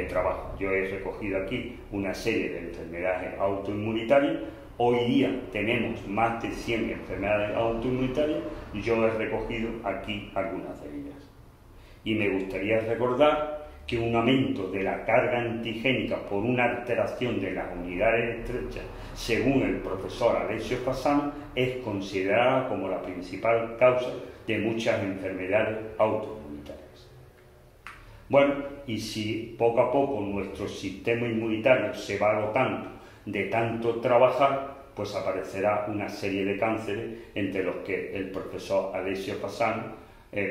S1: trabajos. Yo he recogido aquí una serie de enfermedades autoinmunitarias. Hoy día tenemos más de 100 enfermedades autoinmunitarias y yo he recogido aquí algunas de ellas. Y me gustaría recordar que un aumento de la carga antigénica por una alteración de las unidades estrechas, según el profesor Alessio Fasano, es considerada como la principal causa de muchas enfermedades autoinmunitarias. Bueno, y si poco a poco nuestro sistema inmunitario se va agotando de tanto trabajar, pues aparecerá una serie de cánceres, entre los que el profesor Alessio Fasano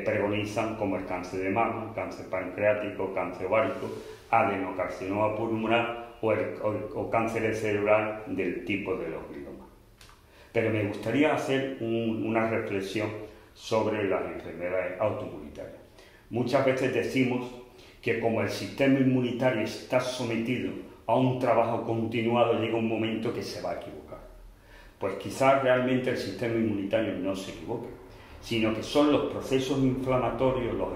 S1: pregonizan, como el cáncer de mama, cáncer pancreático, cáncer ovárico, adenocarcinoma pulmonar o cáncer cerebral del tipo de los gliomas. Pero me gustaría hacer una reflexión sobre las enfermedades autoinmunitarias. Muchas veces decimos que como el sistema inmunitario está sometido a un trabajo continuado, llega un momento que se va a equivocar. Pues quizás realmente el sistema inmunitario no se equivoque, sino que son los procesos inflamatorios, los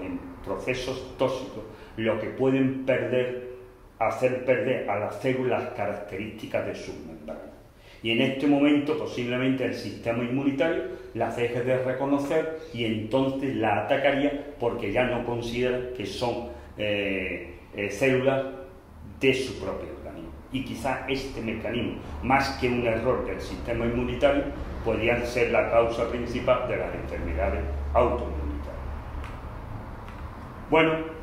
S1: procesos tóxicos, los que pueden hacer perder a las células características de sus membranas. Y en este momento posiblemente el sistema inmunitario las deje de reconocer y entonces la atacaría porque ya no considera que son células de su propio organismo. Y quizá este mecanismo, más que un error del sistema inmunitario, podrían ser la causa principal de las enfermedades autoinmunitarias. Bueno,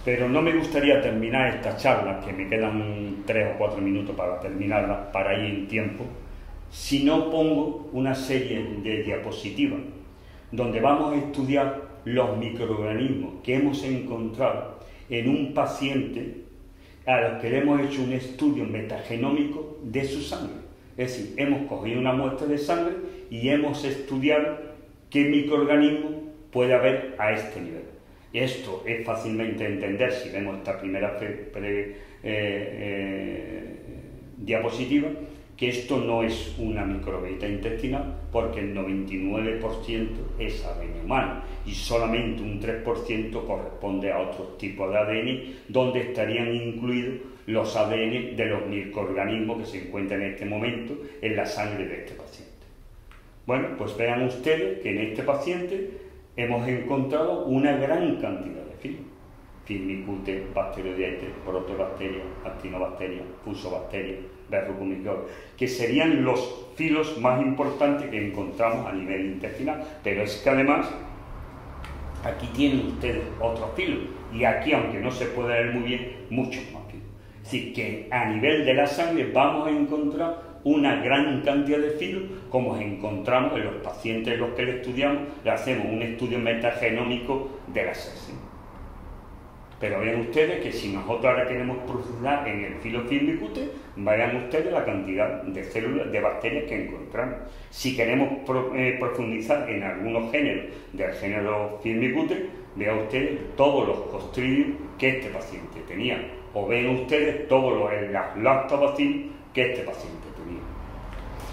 S1: pero no me gustaría terminar esta charla, que me quedan 3 o 4 minutos para terminarla, para ir en tiempo, si no pongo una serie de diapositivas donde vamos a estudiar los microorganismos que hemos encontrado en un paciente a los que le hemos hecho un estudio metagenómico de su sangre. Es decir, hemos cogido una muestra de sangre y hemos estudiado qué microorganismo puede haber a este nivel. Esto es fácilmente entender si vemos esta primera diapositiva, que esto no es una microbiota intestinal, porque el 99% es ADN humano y solamente un 3% corresponde a otros tipos de ADN, donde estarían incluidos los ADN de los microorganismos que se encuentran en este momento en la sangre de este paciente. Bueno, pues vean ustedes que en este paciente hemos encontrado una gran cantidad de filos. Firmicutes, Bacteroidetes, Protobacterias, Actinobacterias, Fusobacterias, Verrucomycosis, que serían los filos más importantes que encontramos a nivel intestinal. Pero es que además aquí tienen ustedes otros filos y aquí, aunque no se puede ver muy bien, muchos más filos. Es decir, que a nivel de la sangre vamos a encontrar una gran cantidad de filos, como encontramos en los pacientes en los que le estudiamos, le hacemos un estudio metagenómico de la sepsis. Pero vean ustedes que si nosotros ahora queremos profundizar en el filo Firmicutes, vean ustedes la cantidad de células, de bacterias que encontramos. Si queremos profundizar en algunos géneros del género Firmicutes, vean ustedes todos los Clostridium que este paciente tenía. O ven ustedes todos los lactobacillus que este paciente tenía.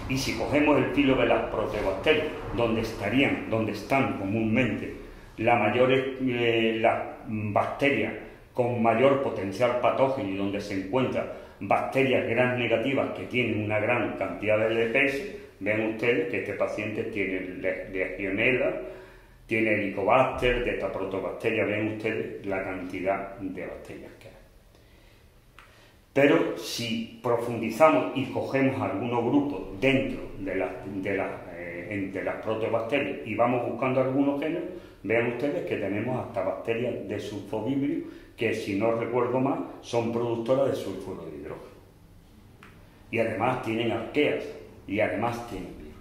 S1: Y si cogemos el filo de las proteobacterias, donde están comúnmente las bacterias con mayor potencial patógeno y donde se encuentran bacterias gram negativas que tienen una gran cantidad de LPS, ven ustedes que este paciente tiene Legionella, tiene Helicobacter, de esta protobacteria, ven ustedes la cantidad de bacterias que hay. Pero si profundizamos y cogemos algunos grupos dentro de las proteobacterias y vamos buscando algunos géneros, vean ustedes que tenemos hasta bacterias de sulfovibrio que, si no recuerdo mal, son productoras de sulfuro de hidrógeno. Y además tienen arqueas y además tienen virus.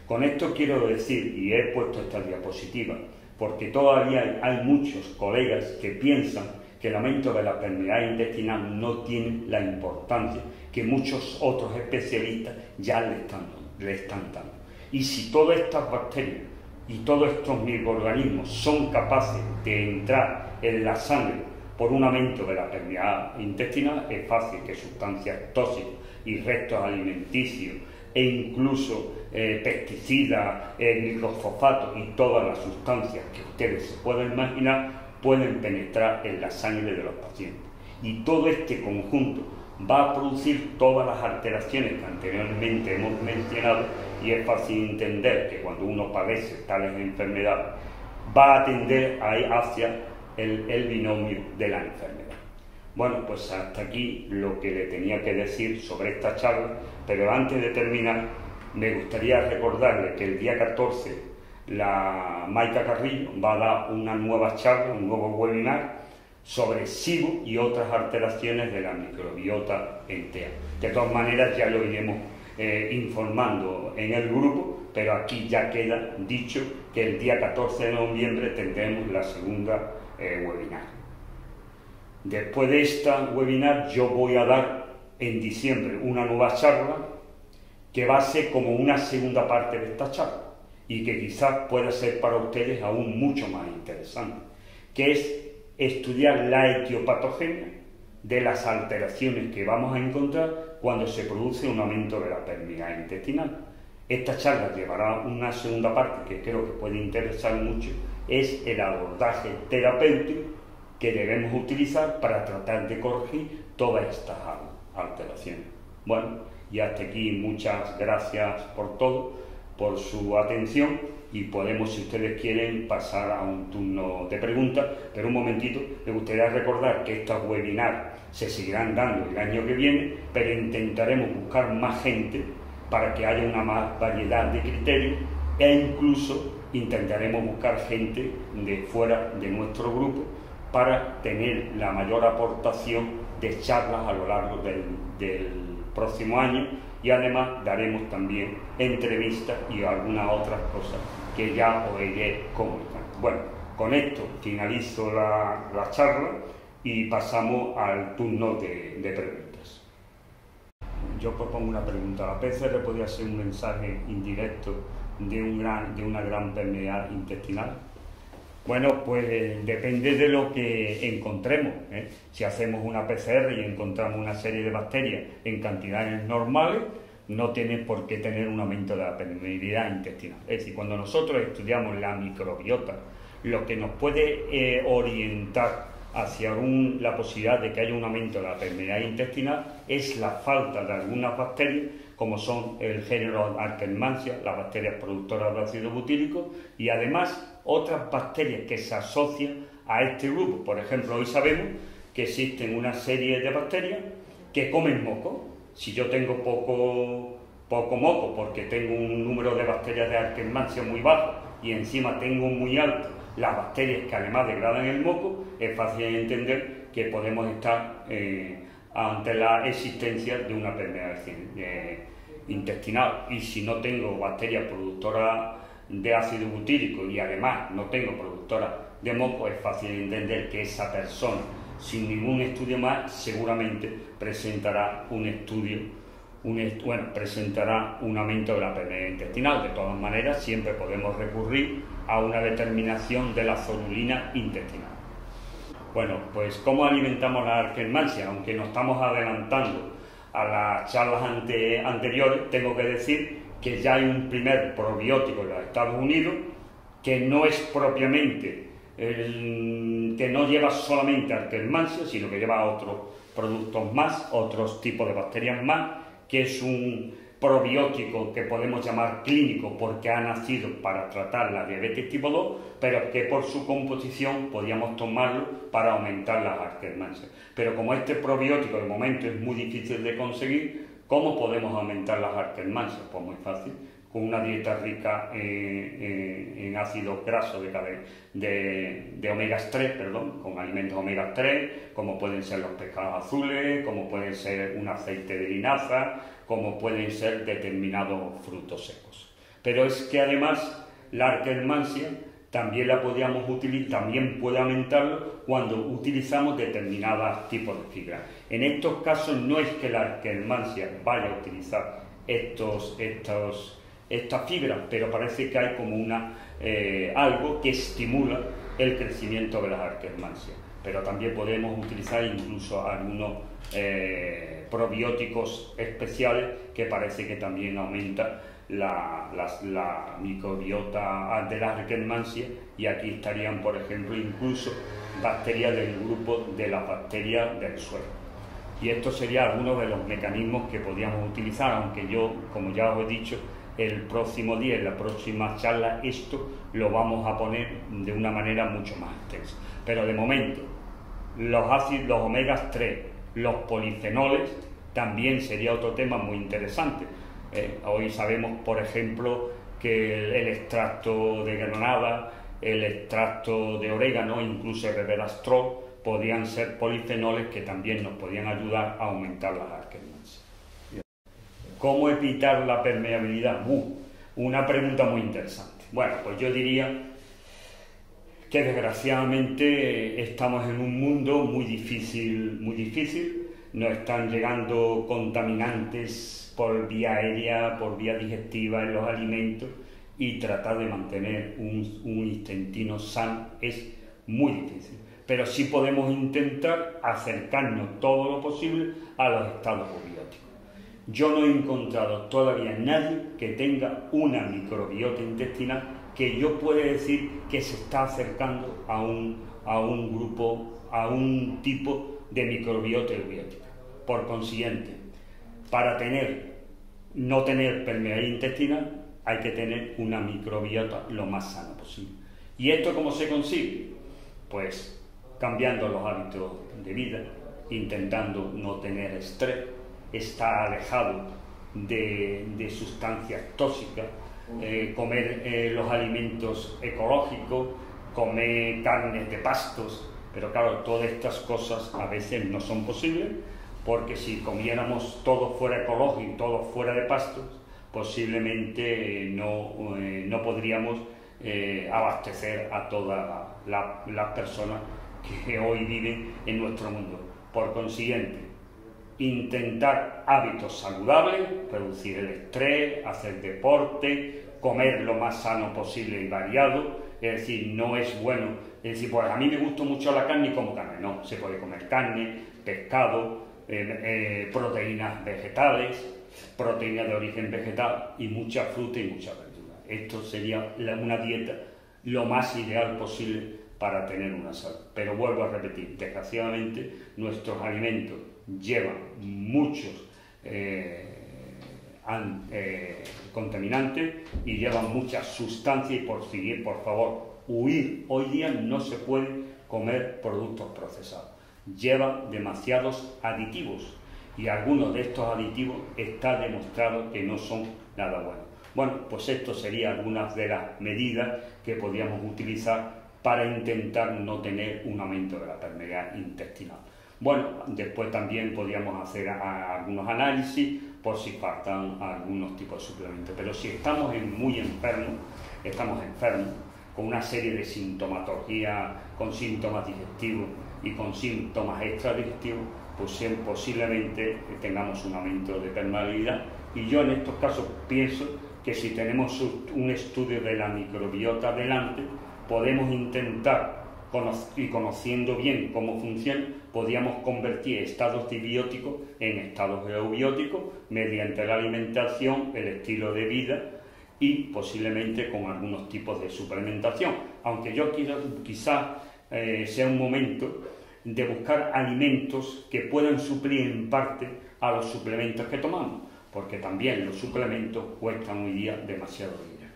S1: Con esto quiero decir, y he puesto esta diapositiva, porque todavía hay muchos colegas que piensan que el aumento de la permeabilidad intestinal no tiene la importancia que muchos otros especialistas ya le están dando. Y si todas estas bacterias y todos estos microorganismos son capaces de entrar en la sangre por un aumento de la permeabilidad intestinal, es fácil que sustancias tóxicas y restos alimenticios e incluso pesticidas, glicofosfatos y todas las sustancias que ustedes se pueden imaginar pueden penetrar en la sangre de los pacientes. Y todo este conjunto va a producir todas las alteraciones que anteriormente hemos mencionado, y es fácil entender que cuando uno padece tales enfermedades va a tender hacia el binomio de la enfermedad. Bueno, pues hasta aquí lo que le tenía que decir sobre esta charla, pero antes de terminar me gustaría recordarle que el día 14 la Maica Carrillo va a dar una nueva charla, un nuevo webinar sobre SIBO y otras alteraciones de la microbiota en TEA. De todas maneras ya lo iremos informando en el grupo, pero aquí ya queda dicho que el día 14 de noviembre tendremos la segunda webinar. Después de esta webinar yo voy a dar en diciembre una nueva charla que va a ser como una segunda parte de esta charla y que quizás pueda ser para ustedes aún mucho más interesante, que es estudiar la etiopatogenia de las alteraciones que vamos a encontrar cuando se produce un aumento de la permeabilidad intestinal. Esta charla llevará una segunda parte que creo que puede interesar mucho, es el abordaje terapéutico que debemos utilizar para tratar de corregir todas estas alteraciones. Bueno, y hasta aquí muchas gracias por todo, por su atención, y podemos, si ustedes quieren, pasar a un turno de preguntas, pero un momentito, me gustaría recordar que estos webinars se seguirán dando el año que viene, pero intentaremos buscar más gente para que haya una más variedad de criterios, e incluso intentaremos buscar gente de fuera de nuestro grupo para tener la mayor aportación de charlas a lo largo del próximo año, y además daremos también entrevistas y algunas otras cosas que ya os iré comunicando. Bueno, con esto finalizo la charla y pasamos al turno de preguntas. Yo propongo una pregunta. ¿La PCR podría ser un mensaje indirecto de una gran permeabilidad intestinal? Bueno, pues depende de lo que encontremos, ¿eh? Si hacemos una PCR y encontramos una serie de bacterias en cantidades normales, no tiene por qué tener un aumento de la permeabilidad intestinal. Es decir, cuando nosotros estudiamos la microbiota, lo que nos puede orientar hacia la posibilidad de que haya un aumento de la permeabilidad intestinal es la falta de algunas bacterias, como son el género Akkermansia, las bacterias productoras de ácido butírico, y además otras bacterias que se asocian a este grupo. Por ejemplo, hoy sabemos que existen una serie de bacterias que comen moco. Si yo tengo poco moco porque tengo un número de bacterias de Akkermansia muy bajo y encima tengo muy alto las bacterias que además degradan el moco, es fácil entender que podemos estar ante la existencia de una permeabilidad intestinal, y si no tengo bacterias productoras de ácido butírico y además no tengo productoras de moho, pues es fácil entender que esa persona, sin ningún estudio más, seguramente presentará presentará un aumento de la permeabilidad intestinal. De todas maneras, siempre podemos recurrir a una determinación de la zonulina intestinal. Bueno, pues ¿cómo alimentamos la Akkermansia? Aunque nos estamos adelantando a las charlas anteriores, tengo que decir que ya hay un primer probiótico en los Estados Unidos que no es propiamente, que no lleva solamente Akkermansia, sino que lleva otros productos más, otros tipos de bacterias más, que es un probiótico que podemos llamar clínico porque ha nacido para tratar la diabetes tipo 2, pero que por su composición podíamos tomarlo para aumentar las Akkermansia. Pero como este probiótico de momento es muy difícil de conseguir, ¿cómo podemos aumentar las Akkermansia? Pues muy fácil, con una dieta rica en ácidos grasos de omegas 3, con alimentos omegas 3, como pueden ser los pescados azules, como pueden ser un aceite de linaza, como pueden ser determinados frutos secos. Pero es que además la Akkermansia también la podríamos utilizar, también puede aumentarlo cuando utilizamos determinados tipos de fibras. En estos casos no es que la Akkermansia vaya a utilizar estas fibras, pero parece que hay como algo que estimula el crecimiento de las Akkermansia. Pero también podemos utilizar incluso algunos probióticos especiales que parece que también aumentan la microbiota de la Akkermansia, y aquí estarían, por ejemplo, incluso bacterias del grupo de las bacterias del suelo. Y esto sería algunos de los mecanismos que podríamos utilizar, aunque yo, como ya os he dicho, el próximo día, en la próxima charla, esto lo vamos a poner de una manera mucho más extensa. Pero de momento, los ácidos, los omegas 3, los polifenoles, también sería otro tema muy interesante. Hoy sabemos, por ejemplo, que el extracto de granada, el extracto de orégano, incluso el resveratrol, podían ser polifenoles que también nos podían ayudar a aumentar las Akkermansia. ¿Cómo evitar la permeabilidad? Una pregunta muy interesante. Bueno, pues yo diría que desgraciadamente estamos en un mundo muy difícil. Nos están llegando contaminantes por vía aérea, por vía digestiva en los alimentos, y tratar de mantener un intestino sano es muy difícil. Pero sí podemos intentar acercarnos todo lo posible a los estados probióticos. Yo no he encontrado todavía nadie que tenga una microbiota intestinal que yo pueda decir que se está acercando a un grupo, a un tipo de microbiota eubiótica. Por consiguiente, para no tener permeabilidad intestinal, hay que tener una microbiota lo más sana posible. ¿Y esto cómo se consigue? Pues cambiando los hábitos de vida, intentando no tener estrés, estar alejado de sustancias tóxicas, comer los alimentos ecológicos, comer carnes de pastos. Pero claro, todas estas cosas a veces no son posibles, porque si comiéramos todo fuera ecológico y todo fuera de pastos, posiblemente no podríamos abastecer a todas las personas que hoy viven en nuestro mundo. Por consiguiente, intentar hábitos saludables, reducir el estrés, hacer deporte, comer lo más sano posible y variado. Es decir, no es bueno, es decir, pues a mí me gusta mucho la carne y como carne. No, se puede comer carne, pescado, proteínas vegetales, proteínas de origen vegetal y mucha fruta y mucha verdura. Esto sería una dieta lo más ideal posible para tener una salud. Pero vuelvo a repetir, desgraciadamente nuestros alimentos llevan muchos contaminantes y llevan muchas sustancias, y por favor, huir. Hoy día no se puede comer productos procesados. Llevan demasiados aditivos y algunos de estos aditivos está demostrado que no son nada buenos. Bueno, pues esto serían algunas de las medidas que podríamos utilizar para intentar no tener un aumento de la permeabilidad intestinal. Bueno, después también podríamos hacer algunos análisis por si faltan algunos tipos de suplementos. Pero si estamos muy enfermos, con una serie de sintomatología, con síntomas digestivos y con síntomas extradigestivos, pues posiblemente tengamos un aumento de permeabilidad. Y yo en estos casos pienso que si tenemos un estudio de la microbiota delante, podemos intentar, y conociendo bien cómo funciona, podríamos convertir estados dibióticos en estados eubioticos mediante la alimentación, el estilo de vida y posiblemente con algunos tipos de suplementación. Aunque yo quiero, quizás sea un momento de buscar alimentos que puedan suplir en parte a los suplementos que tomamos, porque también los suplementos cuestan hoy día demasiado dinero.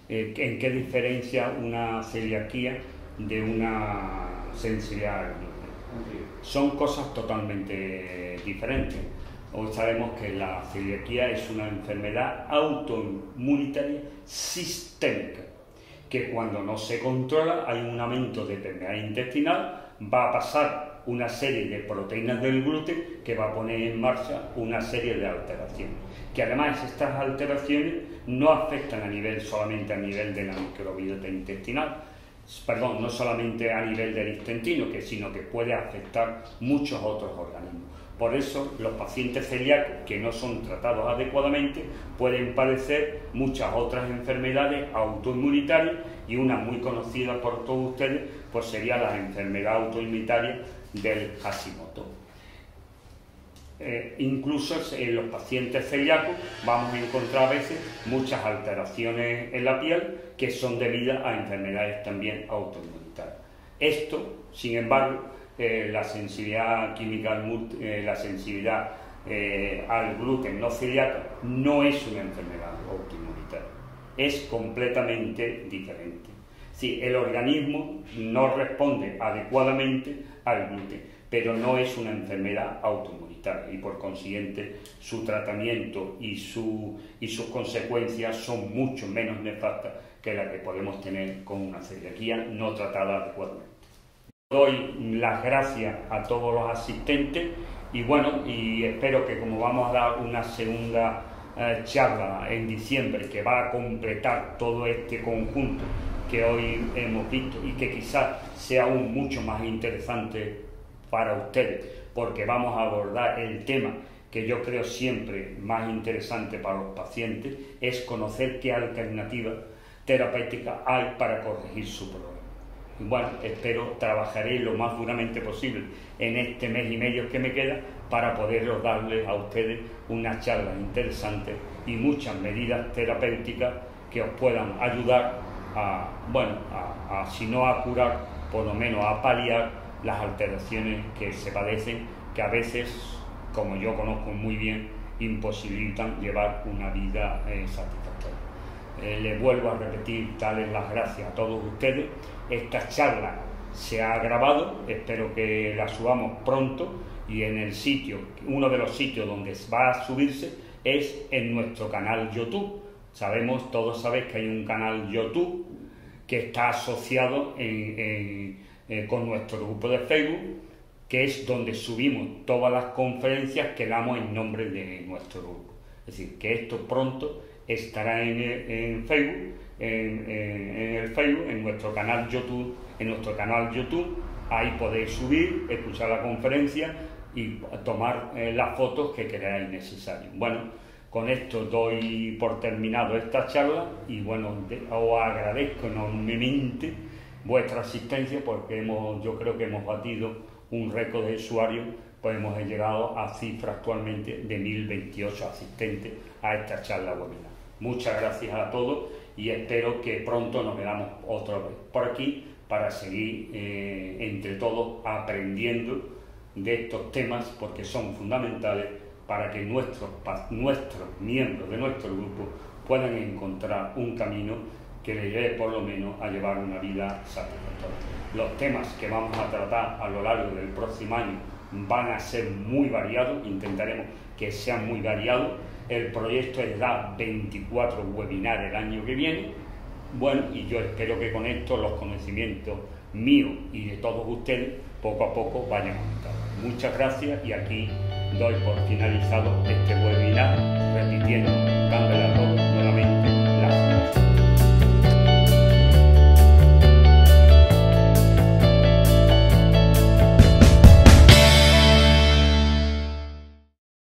S1: ¿En qué diferencia una celiaquía de una sensibilidad al gluten? Son cosas totalmente diferentes. Hoy sabemos que la celiaquía es una enfermedad autoinmunitaria sistémica, que cuando no se controla hay un aumento de permeabilidad intestinal, va a pasar una serie de proteínas del gluten que va a poner en marcha una serie de alteraciones, que además estas alteraciones no afectan solamente a nivel de la microbiota intestinal, no solamente a nivel del intestino, sino que puede afectar muchos otros organismos. Por eso los pacientes celíacos que no son tratados adecuadamente pueden padecer muchas otras enfermedades autoinmunitarias, y una muy conocida por todos ustedes pues sería la enfermedad autoinmunitaria del Hashimoto. Incluso en los pacientes celíacos vamos a encontrar a veces muchas alteraciones en la piel que son debidas a enfermedades también autoinmunitarias. Esto, sin embargo, la sensibilidad química, la sensibilidad al gluten no celíaca no es una enfermedad autoinmunitaria, es completamente diferente. Sí, el organismo no responde adecuadamente al gluten, pero no es una enfermedad autoinmunitaria y por consiguiente su tratamiento y sus consecuencias son mucho menos nefastas que las que podemos tener con una celiaquía no tratada adecuadamente. Doy las gracias a todos los asistentes y espero que, como vamos a dar una segunda charla en diciembre que va a completar todo este conjunto que hoy hemos visto y que quizás sea aún mucho más interesante para ustedes, porque vamos a abordar el tema que yo creo siempre más interesante para los pacientes, es conocer qué alternativas terapéuticas hay para corregir su problema. Y bueno, trabajaré lo más duramente posible en este mes y medio que me queda para poder darles a ustedes unas charlas interesantes y muchas medidas terapéuticas que os puedan ayudar si no a curar, por lo menos a paliar las alteraciones que se padecen, que a veces, como yo conozco muy bien, imposibilitan llevar una vida satisfactoria. Les vuelvo a repetir, darles las gracias a todos ustedes. Esta charla se ha grabado, espero que la subamos pronto, y uno de los sitios donde va a subirse es en nuestro canal YouTube. Todos sabéis que hay un canal YouTube que está asociado con nuestro grupo de Facebook, que es donde subimos todas las conferencias que damos en nombre de nuestro grupo. Es decir, que esto pronto estará en Facebook, en nuestro canal YouTube, ahí podéis subir, escuchar la conferencia y tomar las fotos que creáis necesarias. Bueno, con esto doy por terminado esta charla y os agradezco enormemente vuestra asistencia, porque yo creo que hemos batido un récord de usuarios, pues hemos llegado a cifras actualmente de 1028 asistentes a esta charla webinar. Muchas gracias a todos y espero que pronto nos veamos otra vez por aquí para seguir entre todos aprendiendo de estos temas, porque son fundamentales para que nuestros miembros de nuestro grupo puedan encontrar un camino que les lleve por lo menos a llevar una vida satisfactoria. Los temas que vamos a tratar a lo largo del próximo año van a ser muy variados, intentaremos que sean muy variados. El proyecto es dar 24 webinars el año que viene. Bueno, y yo espero que con esto los conocimientos mío y de todos ustedes poco a poco vayan aumentando. Muchas gracias y aquí doy por finalizado este webinar